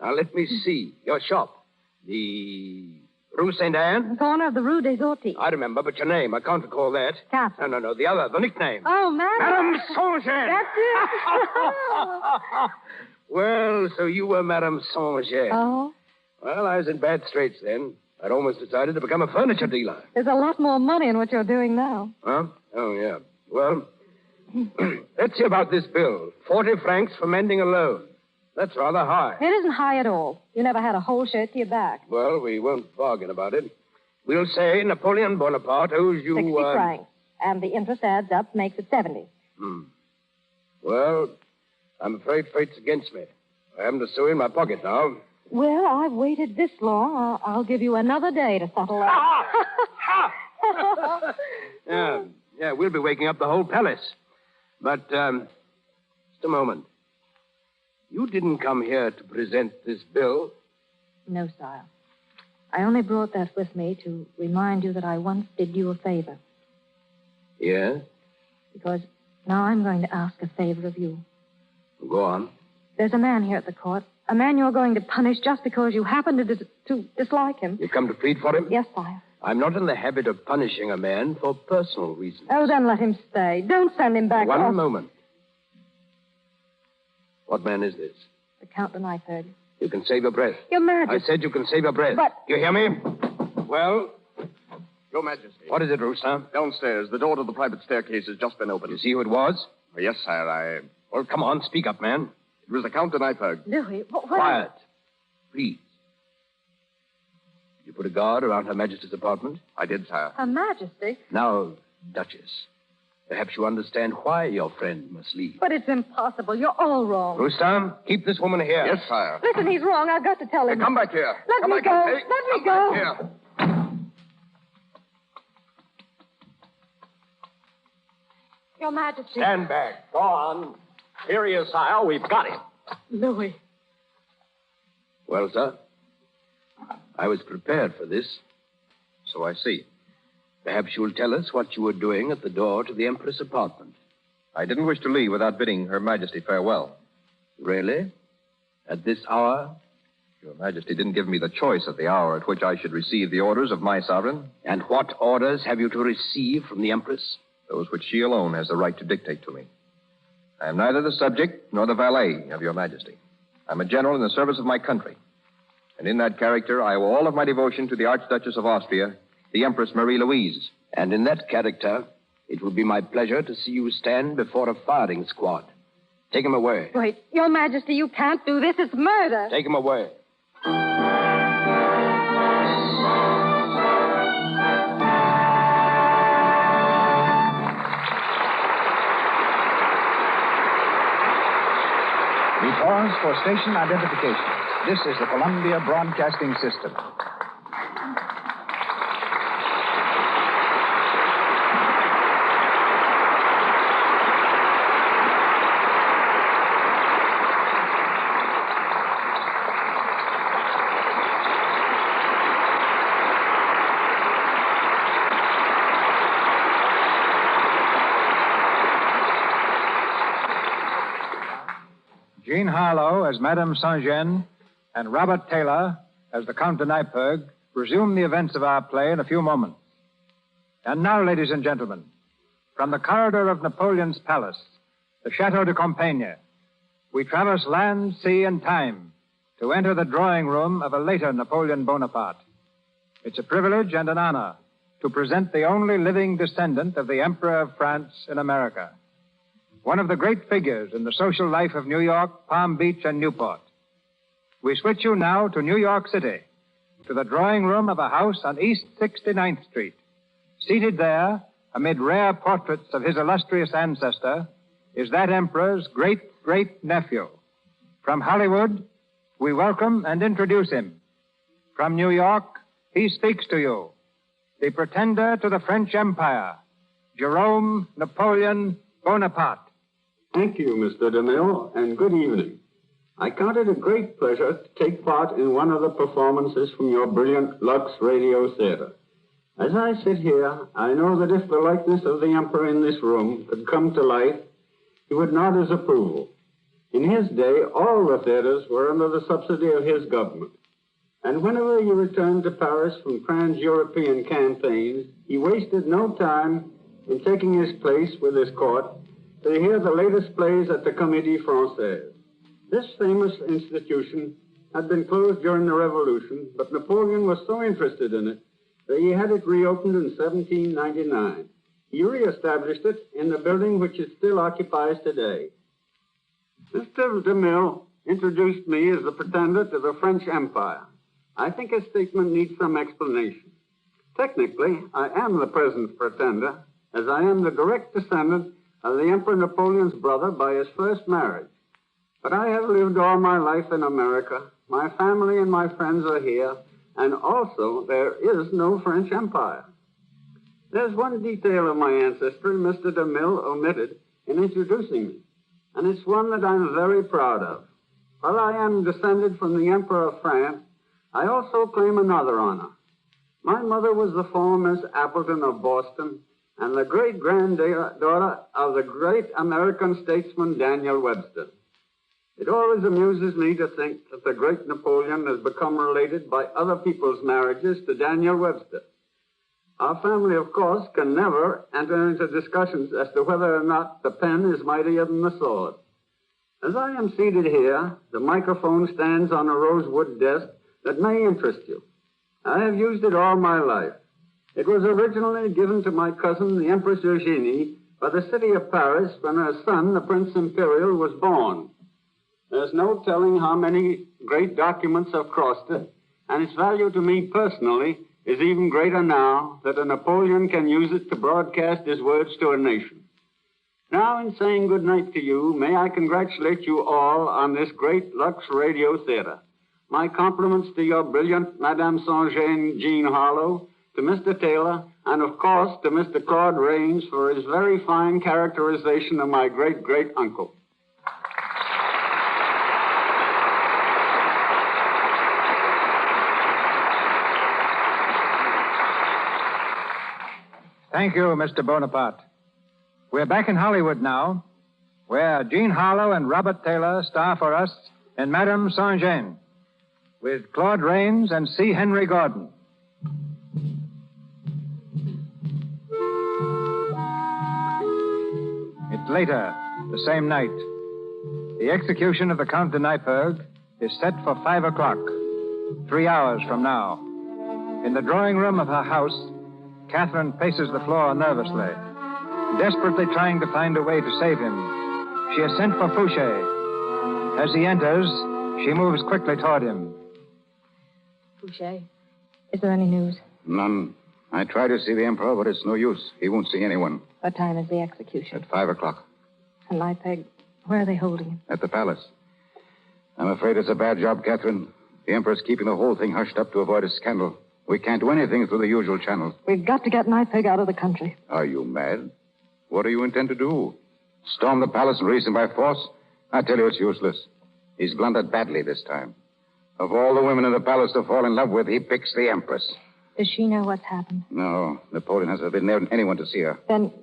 Speaker 5: Now, let me see. Your shop. The Rue Saint-Anne?
Speaker 13: The corner of the Rue des Orties.
Speaker 5: I remember, but your name, I can't recall that.
Speaker 13: Catherine.
Speaker 5: No, the other, the nickname.
Speaker 13: Oh, Madame.
Speaker 5: Madame Sans-Gêne.
Speaker 13: That's it.
Speaker 5: Well, so you were Madame Sans-Gêne.
Speaker 13: Oh?
Speaker 5: Well, I was in bad straits then. I'd almost decided to become a furniture dealer.
Speaker 13: There's a lot more money in what you're doing now.
Speaker 5: Huh? Oh, yeah. Well, let's see about this bill. 40 francs for mending alone. That's rather high.
Speaker 13: It isn't high at all. You never had a whole shirt to your back.
Speaker 5: Well, we won't bargain about it. We'll say Napoleon Bonaparte owes you...
Speaker 13: 60 francs. And the interest adds up, makes it 70.
Speaker 5: Well, I'm afraid fate's against me. I haven't a sou in my pocket now.
Speaker 13: Well, I've waited this long. I'll give you another day to settle that.
Speaker 5: Yeah, we'll be waking up the whole palace. But, just a moment. You didn't come here to present this bill?
Speaker 13: No, sire. I only brought that with me to remind you that I once did you a favor.
Speaker 5: Yes?
Speaker 13: Because now I'm going to ask a favor of you.
Speaker 5: Go on.
Speaker 13: There's a man here at the court. A man you're going to punish just because you happen to dislike him.
Speaker 5: You come to plead for him?
Speaker 13: Yes, sire.
Speaker 5: I'm not in the habit of punishing a man for personal reasons.
Speaker 13: Oh, then let him stay. Don't send him back.
Speaker 5: One moment. What man is this?
Speaker 13: The Count de Nyberg.
Speaker 5: You can save your breath.
Speaker 13: Your Majesty.
Speaker 5: I said you can save your breath.
Speaker 13: But...
Speaker 5: You hear me? Well?
Speaker 8: Your Majesty.
Speaker 5: What is it, Rousseau?
Speaker 8: Downstairs. The door to the private staircase has just been opened.
Speaker 5: You see who it was?
Speaker 8: Yes, sire,
Speaker 5: Well, come on, speak up, man.
Speaker 8: It was the Count de Nyberg.
Speaker 13: Louis, what...
Speaker 5: Quiet. Please. You put a guard around Her Majesty's apartment?
Speaker 8: I did, sire.
Speaker 13: Her Majesty?
Speaker 5: Now, Duchess, perhaps you understand why your friend must leave.
Speaker 13: But it's impossible. You're all wrong.
Speaker 5: Rousseau, keep this woman here.
Speaker 8: Yes, sire.
Speaker 13: Listen, he's wrong. I've got to tell him.
Speaker 8: Come back here.
Speaker 13: Let me go. Let me go.
Speaker 8: Here.
Speaker 13: Your Majesty.
Speaker 15: Stand back. Go on. Here he is, sire. We've got him.
Speaker 13: Louis.
Speaker 5: Well, sir, I was prepared for this.
Speaker 6: So I see.
Speaker 5: Perhaps you'll tell us what you were doing at the door to the Empress' apartment.
Speaker 6: I didn't wish to leave without bidding Her Majesty farewell.
Speaker 5: Really? At this hour?
Speaker 6: Your Majesty didn't give me the choice of the hour at which I should receive the orders of my sovereign.
Speaker 5: And what orders have you to receive from the Empress?
Speaker 6: Those which she alone has the right to dictate to me. I am neither the subject nor the valet of Your Majesty. I'm a general in the service of my country. And in that character, I owe all of my devotion to the Archduchess of Austria, the Empress Marie-Louise.
Speaker 5: And in that character, it will be my pleasure to see you stand before a firing squad. Take him away.
Speaker 13: Wait, Your Majesty, you can't do this. It's murder.
Speaker 5: Take him away.
Speaker 1: We pause for station identification. This is the Columbia Broadcasting System.
Speaker 2: Jean Harlow as Madame Sans-Gêne and Robert Taylor as the Count de Nyperg resume the events of our play in a few moments. And now, ladies and gentlemen, from the corridor of Napoleon's palace, the Chateau de Compiègne, we traverse land, sea, and time to enter the drawing room of a later Napoleon Bonaparte. It's a privilege and an honor to present the only living descendant of the Emperor of France in America, one of the great figures in the social life of New York, Palm Beach, and Newport. We switch you now to New York City, to the drawing room of a house on East 69th Street. Seated there, amid rare portraits of his illustrious ancestor, is that emperor's great-great-nephew. From Hollywood, we welcome and introduce him. From New York, he speaks to you, the pretender to the French Empire, Jerome Napoleon Bonaparte.
Speaker 16: Thank you, Mr. DeMille, and good evening. I count it a great pleasure to take part in one of the performances from your brilliant Lux Radio Theatre. As I sit here, I know that if the likeness of the Emperor in this room could come to life, he would nod his approval. In his day, all the theaters were under the subsidy of his government. And whenever he returned to Paris from trans-European campaigns, he wasted no time in taking his place with his court to hear the latest plays at the Comédie Française. This famous institution had been closed during the Revolution, but Napoleon was so interested in it that he had it reopened in 1799. He reestablished it in the building which it still occupies today. Mr. DeMille introduced me as the pretender to the French Empire. I think his statement needs some explanation. Technically, I am the present pretender, as I am the direct descendant of the Emperor Napoleon's brother by his first marriage. But I have lived all my life in America. My family and my friends are here, and also there is no French Empire. There's one detail of my ancestry Mr. DeMille omitted in introducing me, and it's one that I'm very proud of. While I am descended from the Emperor of France, I also claim another honor. My mother was the former Miss Appleton of Boston and the great-granddaughter of the great American statesman Daniel Webster. It always amuses me to think that the great Napoleon has become related by other people's marriages to Daniel Webster. Our family, of course, can never enter into discussions as to whether or not the pen is mightier than the sword. As I am seated here, the microphone stands on a rosewood desk that may interest you. I have used it all my life. It was originally given to my cousin, the Empress Eugénie, by the city of Paris when her son, the Prince Imperial, was born. There's no telling how many great documents have crossed it, and its value to me personally is even greater now that a Napoleon can use it to broadcast his words to a nation. Now, in saying good night to you, may I congratulate you all on this great Lux Radio Theatre. My compliments to your brilliant Madame Sans-Gêne, Jean Harlow, to Mr. Taylor, and of course to Mr. Claude Rains for his very fine characterization of my great-great-uncle.
Speaker 2: Thank you, Mr. Bonaparte. We're back in Hollywood now, where Jean Harlow and Robert Taylor star for us in Madame Sans-Gêne, with Claude Rains and C. Henry Gordon. It's later, the same night. The execution of the Count de Nyperg is set for 5 o'clock, 3 hours from now. In the drawing room of her house, Catherine paces the floor nervously, desperately trying to find a way to save him. She has sent for Fouché. As he enters, she moves quickly toward him.
Speaker 13: Fouché, is there any news?
Speaker 10: None. I tried to see the Emperor, but it's no use. He won't see anyone.
Speaker 13: What time is the execution?
Speaker 10: At 5 o'clock.
Speaker 13: And Nyperg, where are they holding him?
Speaker 10: At the palace. I'm afraid it's a bad job, Catherine. The Emperor's keeping the whole thing hushed up to avoid a scandal. We can't do anything through the usual channels.
Speaker 13: We've got to get Nyperg out of the country.
Speaker 10: Are you mad? What do you intend to do? Storm the palace and raise him by force? I tell you it's useless. He's blundered badly this time. Of all the women in the palace to fall in love with, he picks the Empress.
Speaker 13: Does she know what's happened?
Speaker 10: No. Napoleon hasn't been there anyone to see her.
Speaker 13: Then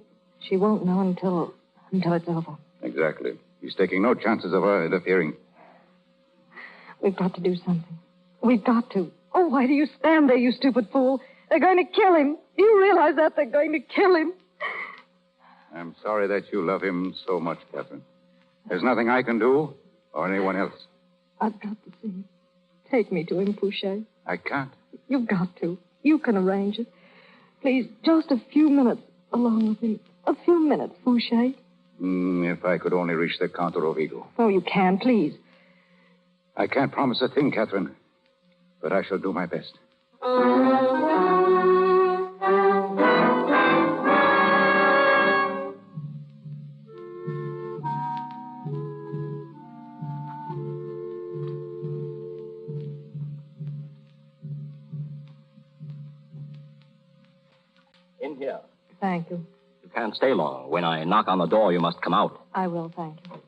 Speaker 13: she won't know until it's over.
Speaker 10: Exactly. She's taking no chances of her interfering.
Speaker 13: We've got to do something. We've got to. Oh, why do you stand there, you stupid fool? They're going to kill him. Do you realize that? They're going to kill him.
Speaker 10: I'm sorry that you love him so much, Catherine. There's nothing I can do or anyone else.
Speaker 13: I've got to see him. Take me to him, Fouché.
Speaker 10: I can't.
Speaker 13: You've got to. You can arrange it. Please, just a few minutes along with him. A few minutes, Fouché.
Speaker 10: If I could only reach the Count de Rovigo.
Speaker 13: Oh, you can, please.
Speaker 10: I can't promise a thing, Catherine, but I shall do my best.
Speaker 15: In here.
Speaker 13: Thank you.
Speaker 15: You can't stay long. When I knock on the door, you must come out.
Speaker 13: I will, thank you.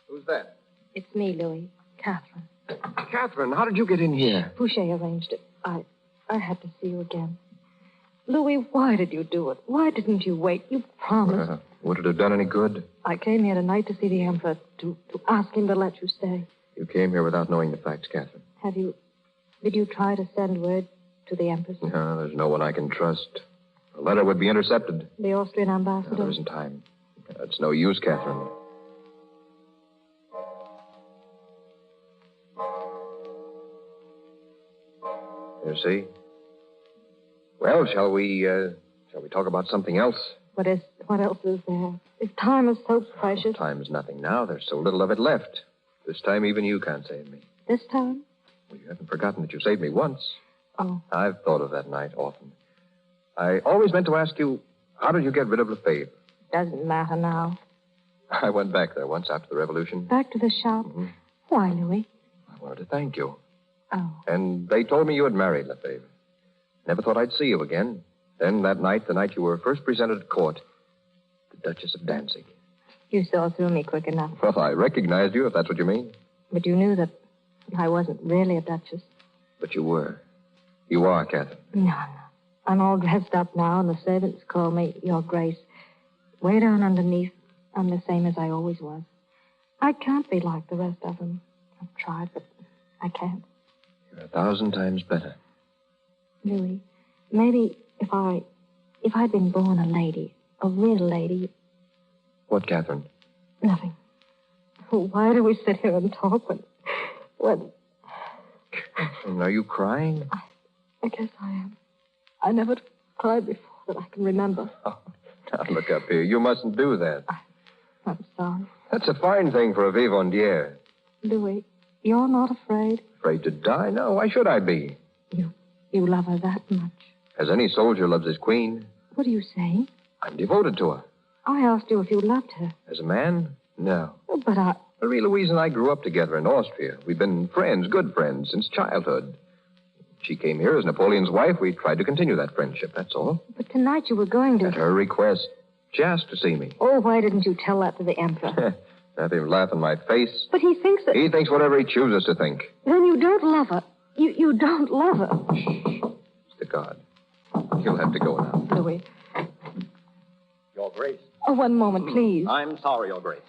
Speaker 6: Who's that?
Speaker 13: It's me, Louis. Catherine.
Speaker 6: Catherine, how did you get in here?
Speaker 13: Fouché arranged it. I had to see you again. Louis, why did you do it? Why didn't you wait? You promised.
Speaker 6: Would it have done any good?
Speaker 13: I came here tonight to see the Emperor, to ask him to let you stay.
Speaker 6: You came here without knowing the facts, Catherine.
Speaker 13: Did you try to send word to the Empress?
Speaker 6: No, there's no one I can trust. The letter would be intercepted.
Speaker 13: The Austrian ambassador?
Speaker 6: No, there isn't time. It's no use, Catherine. You see? Well, shall we talk about something else?
Speaker 13: What else is there? If time is so precious.
Speaker 6: Time is nothing now. There's so little of it left. This time, even you can't save me.
Speaker 13: This time?
Speaker 6: Well, you haven't forgotten that you saved me once.
Speaker 13: Oh.
Speaker 6: I've thought of that night often. I always meant to ask you, how did you get rid of Lefebvre?
Speaker 13: Doesn't matter now.
Speaker 6: I went back there once after the revolution.
Speaker 13: Back to the shop?
Speaker 6: Mm-hmm.
Speaker 13: Why, Louis?
Speaker 6: I wanted to thank you.
Speaker 13: Oh.
Speaker 6: And they told me you had married Lefebvre. Never thought I'd see you again. Then that night, the night you were first presented at court, the Duchess of Danzig.
Speaker 13: You saw through me quick enough.
Speaker 6: Well, I recognized you, if that's what you mean.
Speaker 13: But you knew that I wasn't really a duchess.
Speaker 6: But you were. You are, Catherine.
Speaker 13: No. I'm all dressed up now, and the servants call me Your Grace. Way down underneath, I'm the same as I always was. I can't be like the rest of them. I've tried, but I can't.
Speaker 6: You're 1,000 times better.
Speaker 13: Louis, maybe if I'd been born a lady, a real lady...
Speaker 6: What, Catherine?
Speaker 13: Nothing. Why do we sit here and talk when...
Speaker 6: Catherine, are you crying?
Speaker 13: I guess I am. I never cried before that I can remember.
Speaker 6: Oh, now look up here. You mustn't do that.
Speaker 13: I'm sorry.
Speaker 6: That's a fine thing for a vivandière.
Speaker 13: Louis, you're not afraid?
Speaker 6: Afraid to die? No, why should I be?
Speaker 13: You love her that much.
Speaker 6: As any soldier loves his queen.
Speaker 13: What are you saying?
Speaker 6: I'm devoted to her.
Speaker 13: I asked you if you loved her.
Speaker 6: As a man? No.
Speaker 13: But
Speaker 6: Marie-Louise and I grew up together in Austria. We've been friends, good friends, since childhood. She came here as Napoleon's wife. We tried to continue that friendship, that's all.
Speaker 13: But tonight you were going to...
Speaker 6: At her request. She asked to see me.
Speaker 13: Oh, why didn't you tell that to the Emperor?
Speaker 6: Have him laugh in my face.
Speaker 13: But he thinks that...
Speaker 6: He thinks whatever he chooses to think.
Speaker 13: Then you don't love her. You don't love her.
Speaker 6: Shh. Mr. God. You'll have to go now.
Speaker 13: Louis.
Speaker 15: Your Grace.
Speaker 13: Oh, one moment, please.
Speaker 15: I'm sorry, Your Grace.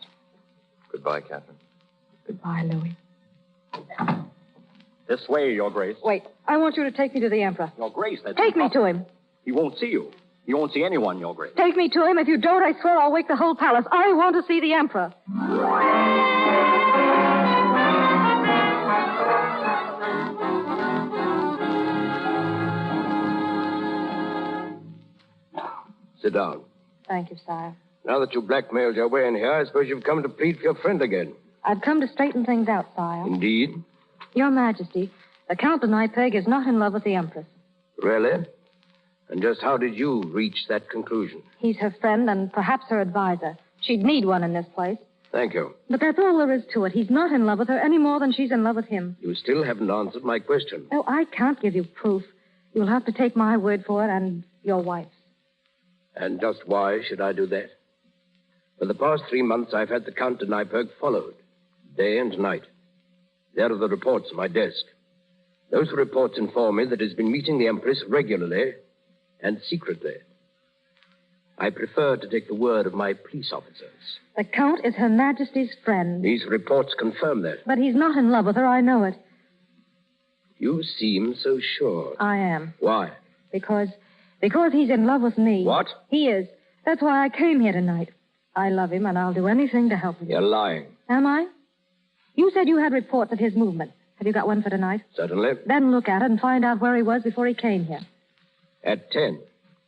Speaker 6: Goodbye, Catherine.
Speaker 13: Goodbye, Louis.
Speaker 15: This way, Your Grace.
Speaker 13: Wait. I want you to take me to the Emperor.
Speaker 15: Your Grace, that's...
Speaker 13: Take me to him.
Speaker 15: He won't see you. He won't see anyone, Your Grace.
Speaker 13: Take me to him. If you don't, I swear I'll wake the whole palace. I want to see the Emperor.
Speaker 5: Sit down.
Speaker 13: Thank you, sire.
Speaker 5: Now that you blackmailed your way in here, I suppose you've come to plead for your friend again.
Speaker 13: I've come to straighten things out, sire.
Speaker 5: Indeed?
Speaker 13: Your Majesty, the Count de Neipperg is not in love with the Empress.
Speaker 5: Really? And just how did you reach that conclusion?
Speaker 13: He's her friend and perhaps her advisor. She'd need one in this place.
Speaker 5: Thank you.
Speaker 13: But that's all there is to it. He's not in love with her any more than she's in love with him.
Speaker 5: You still haven't answered my question.
Speaker 13: Oh, I can't give you proof. You'll have to take my word for it and your wife's.
Speaker 5: And just why should I do that? For the past 3 months, I've had the Count de Neipperg followed, day and night. There are the reports on my desk. Those reports inform me that he's been meeting the Empress regularly and secretly. I prefer to take the word of my police officers.
Speaker 13: The Count is Her Majesty's friend.
Speaker 5: These reports confirm that.
Speaker 13: But he's not in love with her, I know it.
Speaker 5: You seem so sure.
Speaker 13: I am.
Speaker 5: Why?
Speaker 13: Because he's in love with me.
Speaker 5: What?
Speaker 13: He is. That's why I came here tonight. I love him, and I'll do anything to help him.
Speaker 5: You're lying.
Speaker 13: Am I? You said you had reports of his movement. Have you got one for tonight?
Speaker 5: Certainly.
Speaker 13: Then look at it and find out where he was before he came here.
Speaker 5: At 10,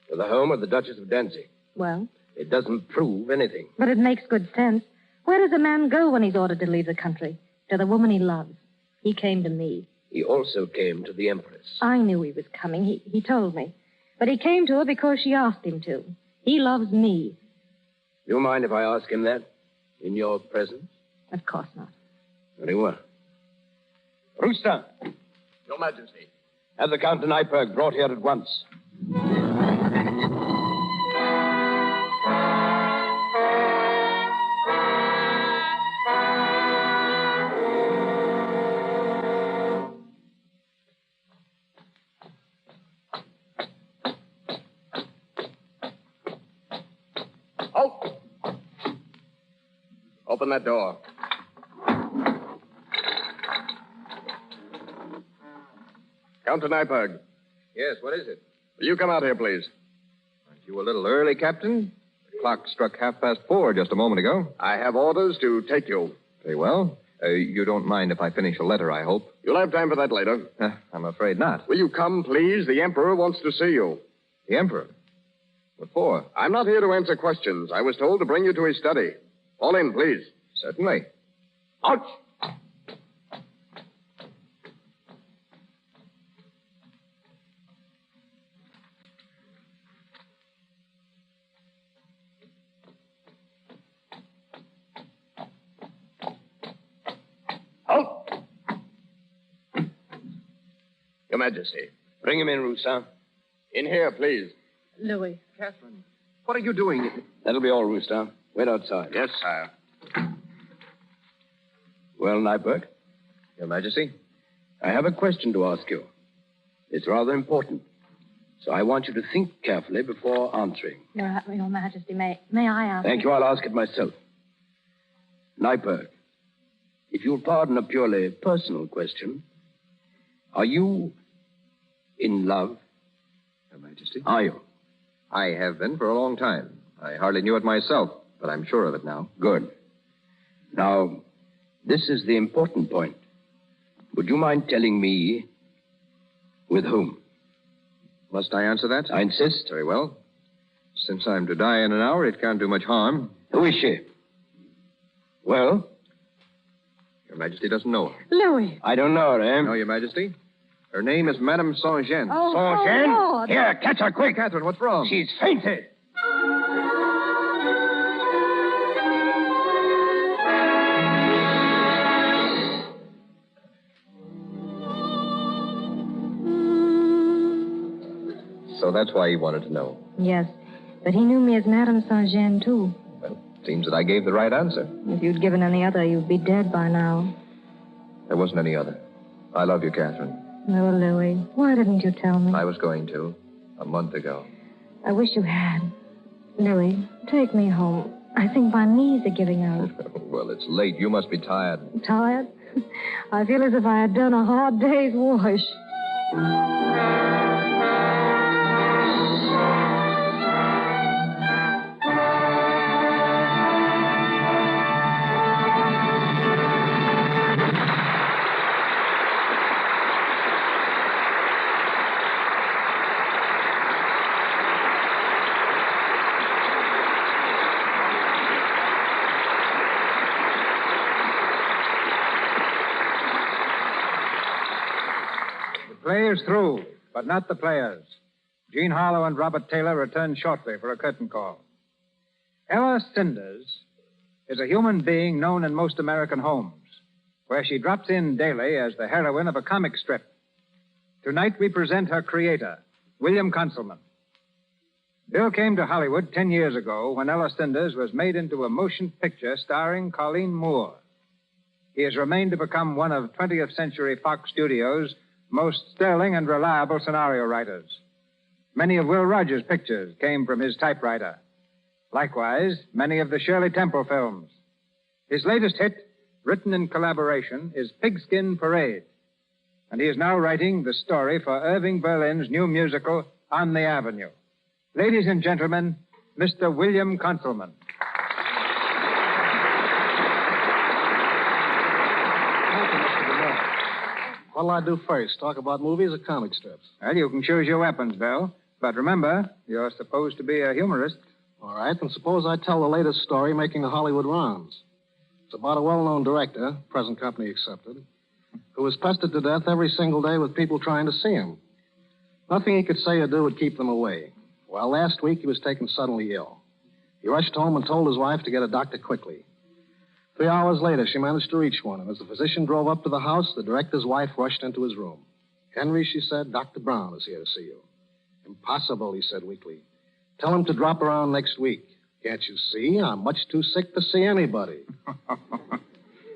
Speaker 5: to the home of the Duchess of Danzig.
Speaker 13: Well?
Speaker 5: It doesn't prove anything.
Speaker 13: But it makes good sense. Where does a man go when he's ordered to leave the country? To the woman he loves. He came to me.
Speaker 5: He also came to the Empress.
Speaker 13: I knew he was coming. He told me. But he came to her because she asked him to. He loves me.
Speaker 5: Do you mind if I ask him that? In your presence?
Speaker 13: Of course not.
Speaker 5: Very well. Rooster.
Speaker 15: Your Majesty.
Speaker 5: Have the Count de Nyberg brought here at once.
Speaker 15: Halt! Open that door. Count de Nyberg.
Speaker 6: Yes, what is it?
Speaker 15: Will you come out here, please?
Speaker 6: Aren't you a little early, Captain? The clock struck 4:30 just a moment ago.
Speaker 15: I have orders to take you.
Speaker 6: Very well. You don't mind if I finish a letter, I hope?
Speaker 15: You'll have time for that later.
Speaker 6: I'm afraid not.
Speaker 15: Will you come, please? The Emperor wants to see you.
Speaker 6: The Emperor? What for?
Speaker 15: I'm not here to answer questions. I was told to bring you to his study. Fall in, please.
Speaker 6: Certainly.
Speaker 15: Ouch! Halt! Your Majesty.
Speaker 5: Bring him in, Rooster.
Speaker 15: In here, please.
Speaker 12: Louis.
Speaker 6: Catherine, what are you doing?
Speaker 5: That'll be all, Rooster. Wait outside.
Speaker 15: Yes, sire.
Speaker 5: Well, Nyberg?
Speaker 6: Your Majesty?
Speaker 5: I have a question to ask you. It's rather important. So I want you to think carefully before answering.
Speaker 13: Your Majesty, may I ask?
Speaker 5: Thank you. I'll ask it myself. Nyberg, if you'll pardon a purely personal question, are you in love?
Speaker 6: Your Majesty?
Speaker 5: Are you?
Speaker 6: I have been for a long time. I hardly knew it myself, but I'm sure of it now.
Speaker 5: Good. Now, this is the important point. Would you mind telling me with whom?
Speaker 6: Must I answer that?
Speaker 5: I insist.
Speaker 6: Very well. Since I'm to die in an hour, it can't do much harm.
Speaker 5: Who is she? Well?
Speaker 6: Your Majesty doesn't know her.
Speaker 13: Louis.
Speaker 5: I don't know her, eh?
Speaker 6: No, Your Majesty. Her name is Madame Sans-Gêne.
Speaker 13: Oh,
Speaker 5: Sans-Gêne?
Speaker 13: Lord.
Speaker 5: Here, catch her quick.
Speaker 6: Catherine, what's wrong?
Speaker 5: She's fainted.
Speaker 6: So that's why he wanted to know.
Speaker 13: Yes, but he knew me as Madame Sans-Gêne, too.
Speaker 6: Well, seems that I gave the right answer.
Speaker 13: If you'd given any other, you'd be dead by now.
Speaker 6: There wasn't any other. I love you, Catherine.
Speaker 13: Oh, Louis, why didn't you tell me?
Speaker 6: I was going to. A month ago.
Speaker 13: I wish you had. Louis, take me home. I think my knees are giving out.
Speaker 6: Well, it's late. You must be tired.
Speaker 13: Tired? I feel as if I had done a hard day's wash.
Speaker 2: The play is through, but not the players. Jean Harlow and Robert Taylor return shortly for a curtain call. Ella Cinders is a human being known in most American homes, where she drops in daily as the heroine of a comic strip. Tonight we present her creator, William Conselman. Bill came to Hollywood 10 years ago when Ella Cinders was made into a motion picture starring Colleen Moore. He has remained to become one of 20th Century Fox Studios' most sterling and reliable scenario writers. Many of Will Rogers' pictures came from his typewriter. Likewise, many of the Shirley Temple films. His latest hit, written in collaboration, is Pigskin Parade. And he is now writing the story for Irving Berlin's new musical, On the Avenue. Ladies and gentlemen, Mr. William Conselman.
Speaker 17: What'll I do first? Talk about movies or comic strips?
Speaker 2: Well, you can choose your weapons, Bill. But remember, you're supposed to be a humorist.
Speaker 17: All right, then suppose I tell the latest story making the Hollywood rounds. It's about a well-known director, present company accepted, who was pestered to death every single day with people trying to see him. Nothing he could say or do would keep them away. Well, last week he was taken suddenly ill. He rushed home and told his wife to get a doctor quickly. 3 hours later, she managed to reach one, and as the physician drove up to the house, the director's wife rushed into his room. "Henry," she said, "Dr. Brown is here to see you." "Impossible," he said weakly. "Tell him to drop around next week. Can't you see? I'm much too sick to see anybody."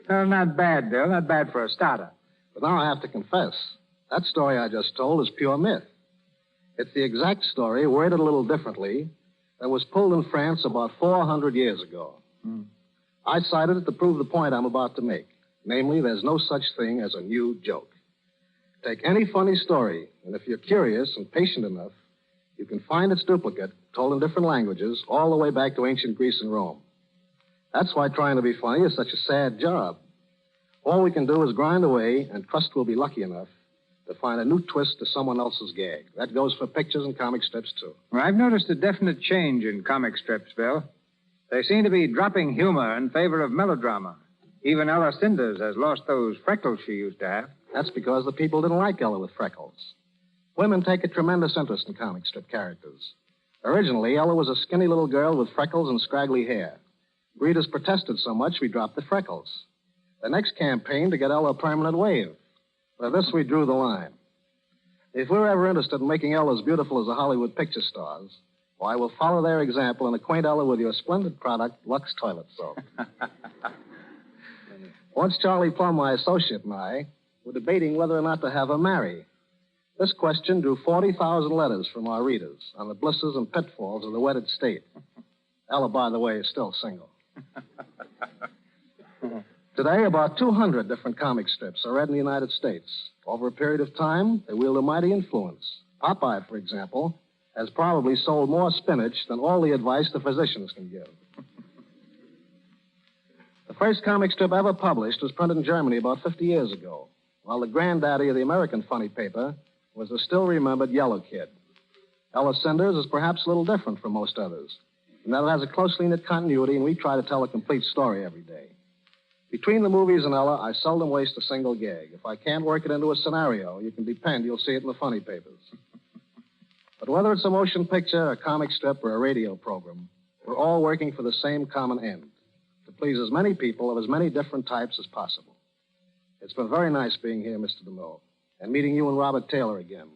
Speaker 2: Well, not bad, Bill. Not bad for a starter.
Speaker 17: But now I have to confess, that story I just told is pure myth. It's the exact story, worded a little differently, that was pulled in France about 400 years ago. I cited it to prove the point I'm about to make. Namely, there's no such thing as a new joke. Take any funny story, and if you're curious and patient enough, you can find its duplicate, told in different languages, all the way back to ancient Greece and Rome. That's why trying to be funny is such a sad job. All we can do is grind away and trust we'll be lucky enough to find a new twist to someone else's gag. That goes for pictures and comic strips, too.
Speaker 2: Well, I've noticed a definite change in comic strips, Bill. They seem to be dropping humor in favor of melodrama. Even Ella Cinders has lost those freckles she used to have.
Speaker 17: That's because the people didn't like Ella with freckles. Women take a tremendous interest in comic strip characters. Originally, Ella was a skinny little girl with freckles and scraggly hair. Readers protested so much, we dropped the freckles. The next campaign to get Ella a permanent wave. By this, we drew the line. If we're ever interested in making Ella as beautiful as the Hollywood picture stars, why, we'll follow their example and acquaint Ella with your splendid product, Lux Toilet Soap. Once Charlie Plum, my associate, and I were debating whether or not to have her marry. This question drew 40,000 letters from our readers on the blisses and pitfalls of the wedded state. Ella, by the way, is still single. Today, about 200 different comic strips are read in the United States. Over a period of time, they wield a mighty influence. Popeye, for example, has probably sold more spinach than all the advice the physicians can give. The first comic strip ever published was printed in Germany about 50 years ago, while the granddaddy of the American funny paper was the still-remembered Yellow Kid. Ella Cinders is perhaps a little different from most others, in that it has a closely knit continuity, and we try to tell a complete story every day. Between the movies and Ella, I seldom waste a single gag. If I can't work it into a scenario, you can depend you'll see it in the funny papers. But whether it's a motion picture, a comic strip, or a radio program, we're all working for the same common end, to please as many people of as many different types as possible. It's been very nice being here, Mr. DeMille, and meeting you and Robert Taylor again.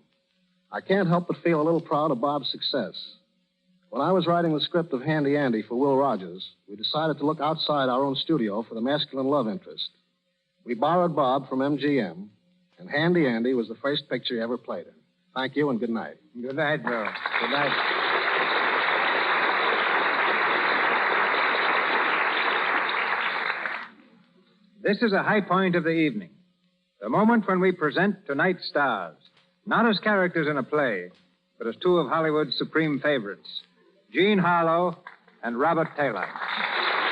Speaker 17: I can't help but feel a little proud of Bob's success. When I was writing the script of Handy Andy for Will Rogers, we decided to look outside our own studio for the masculine love interest. We borrowed Bob from MGM, and Handy Andy was the first picture he ever played in. Thank you, and good night.
Speaker 2: Good night, Bill. Good night. This is a high point of the evening. The moment when we present tonight's stars. Not as characters in a play, but as two of Hollywood's supreme favorites, Jean Harlow and Robert Taylor.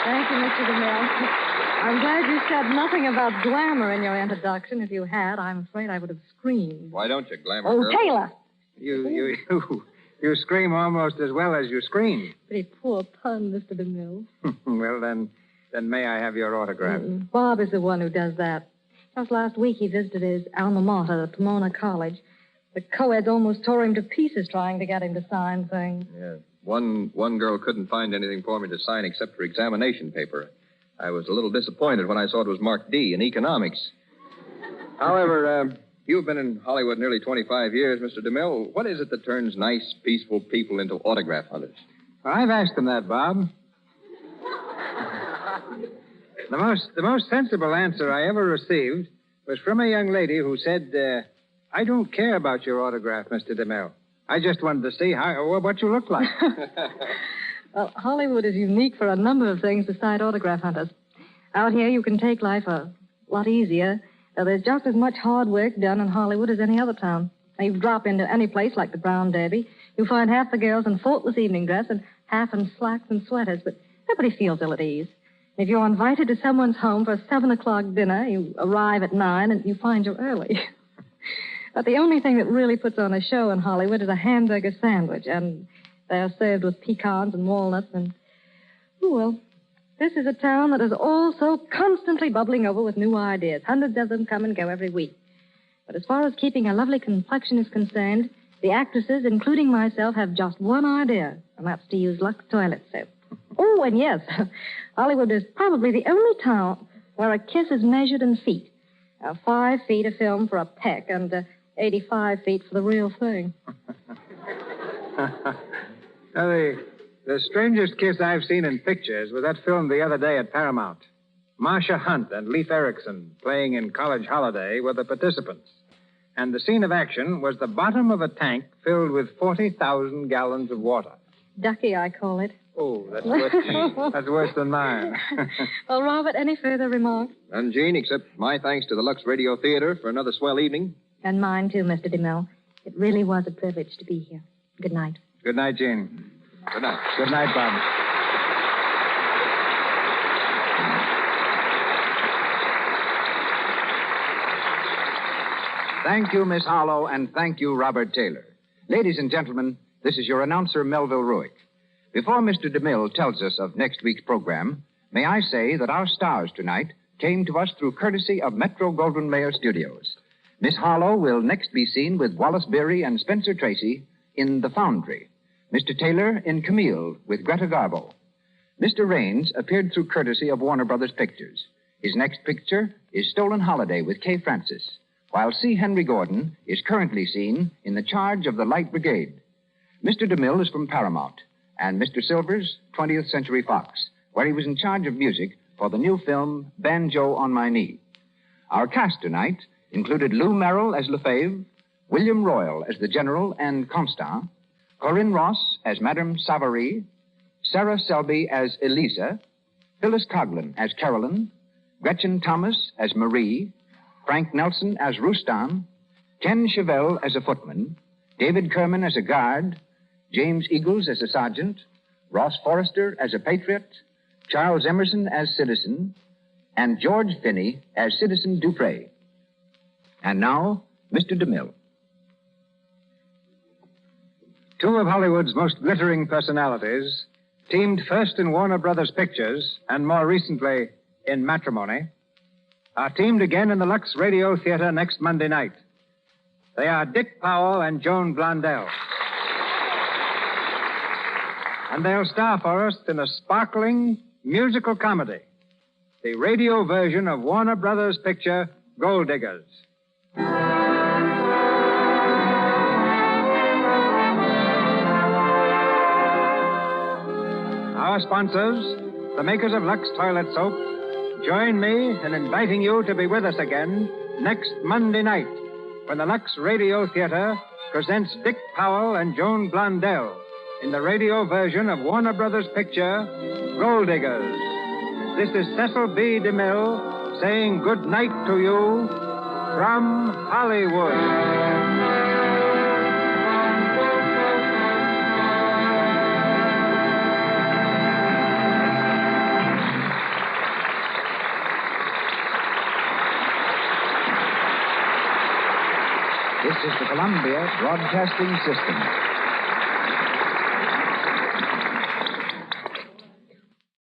Speaker 13: Thank you, Mr. DeMille. I'm glad you said nothing about glamour in your introduction. If you had, I'm afraid I would have screamed.
Speaker 6: Why don't you, glamour
Speaker 13: Oh,
Speaker 6: girl?
Speaker 13: Taylor!
Speaker 2: You scream almost as well as you scream.
Speaker 13: Pretty poor pun, Mr. DeMille.
Speaker 2: Well, then may I have your autograph?
Speaker 13: Bob is the one who does that. Just last week, he visited his alma mater, the Pomona College. The co-eds almost tore him to pieces trying to get him to sign things.
Speaker 6: Yeah. One girl couldn't find anything for me to sign except for examination paper. I was a little disappointed when I saw it was marked D in economics. However, you've been in Hollywood nearly 25 years, Mr. DeMille. What is it that turns nice, peaceful people into autograph hunters?
Speaker 2: I've asked them that, Bob. The most sensible answer I ever received was from a young lady who said, I don't care about your autograph, Mr. DeMille. I just wanted to see what you look like.
Speaker 13: Well, Hollywood is unique for a number of things besides autograph hunters. Out here, you can take life a lot easier. There's just as much hard work done in Hollywood as any other town. Now, you drop into any place like the Brown Derby, you'll find half the girls in faultless evening dress and half in slacks and sweaters, but nobody feels ill at ease. If you're invited to someone's home for a 7 o'clock dinner, you arrive at 9 and you find you're early. But the only thing that really puts on a show in Hollywood is a hamburger sandwich, and they're served with pecans and walnuts and... Oh, well, this is a town that is all so constantly bubbling over with new ideas. Hundreds of them come and go every week. But as far as keeping a lovely complexion is concerned, the actresses, including myself, have just one idea, and that's to use Lux toilet soap. Oh, and yes, Hollywood is probably the only town where a kiss is measured in feet. 5 feet of film for a peck and 85 feet for the real thing.
Speaker 2: Now, the strangest kiss I've seen in pictures was that film the other day at Paramount. Marsha Hunt and Leif Erikson, playing in College Holiday, were the participants. And the scene of action was the bottom of a tank filled with 40,000 gallons of water.
Speaker 13: Ducky, I call it.
Speaker 2: Oh, that's worse than mine.
Speaker 13: Well, Robert, any further remarks?
Speaker 6: None, Jean, except my thanks to the Lux Radio Theatre for another swell evening.
Speaker 13: And mine, too, Mr. DeMille. It really was a privilege to be here. Good night.
Speaker 2: Good night, Jean.
Speaker 6: Good night.
Speaker 2: Good night, Bob.
Speaker 1: Thank you, Miss Harlow, and thank you, Robert Taylor. Ladies and gentlemen, this is your announcer, Melville Ruick. Before Mr. DeMille tells us of next week's program, may I say that our stars tonight came to us through courtesy of Metro Goldwyn Mayer Studios. Miss Harlow will next be seen with Wallace Beery and Spencer Tracy in The Foundry. Mr. Taylor in Camille with Greta Garbo. Mr. Raines appeared through courtesy of Warner Brothers Pictures. His next picture is Stolen Holiday with Kay Francis, while C. Henry Gordon is currently seen in the charge of the Light Brigade. Mr. DeMille is from Paramount, and Mr. Silvers, 20th Century Fox, where he was in charge of music for the new film Banjo on My Knee. Our cast tonight included Lou Merrill as Lefebvre, William Royal as the General and Constant, Corinne Ross as Madame Savary, Sarah Selby as Elisa, Phyllis Coughlin as Carolyn, Gretchen Thomas as Marie, Frank Nelson as Rustam, Ken Chevelle as a footman, David Kerman as a guard, James Eagles as a sergeant, Ross Forrester as a patriot, Charles Emerson as citizen, and George Finney as Citizen Dupre. And now, Mr. DeMille.
Speaker 2: Two of Hollywood's most glittering personalities, teamed first in Warner Brothers Pictures and more recently in Matrimony, are teamed again in the Lux Radio Theatre next Monday night. They are Dick Powell and Joan Blondell. And they'll star for us in a sparkling musical comedy, the radio version of Warner Brothers' picture Gold Diggers. Our sponsors, the makers of Lux Toilet Soap, join me in inviting you to be with us again next Monday night when the Lux Radio Theatre presents Dick Powell and Joan Blondell in the radio version of Warner Brothers' picture Gold Diggers. This is Cecil B. DeMille saying good night to you from Hollywood.
Speaker 1: This is the Columbia Broadcasting System.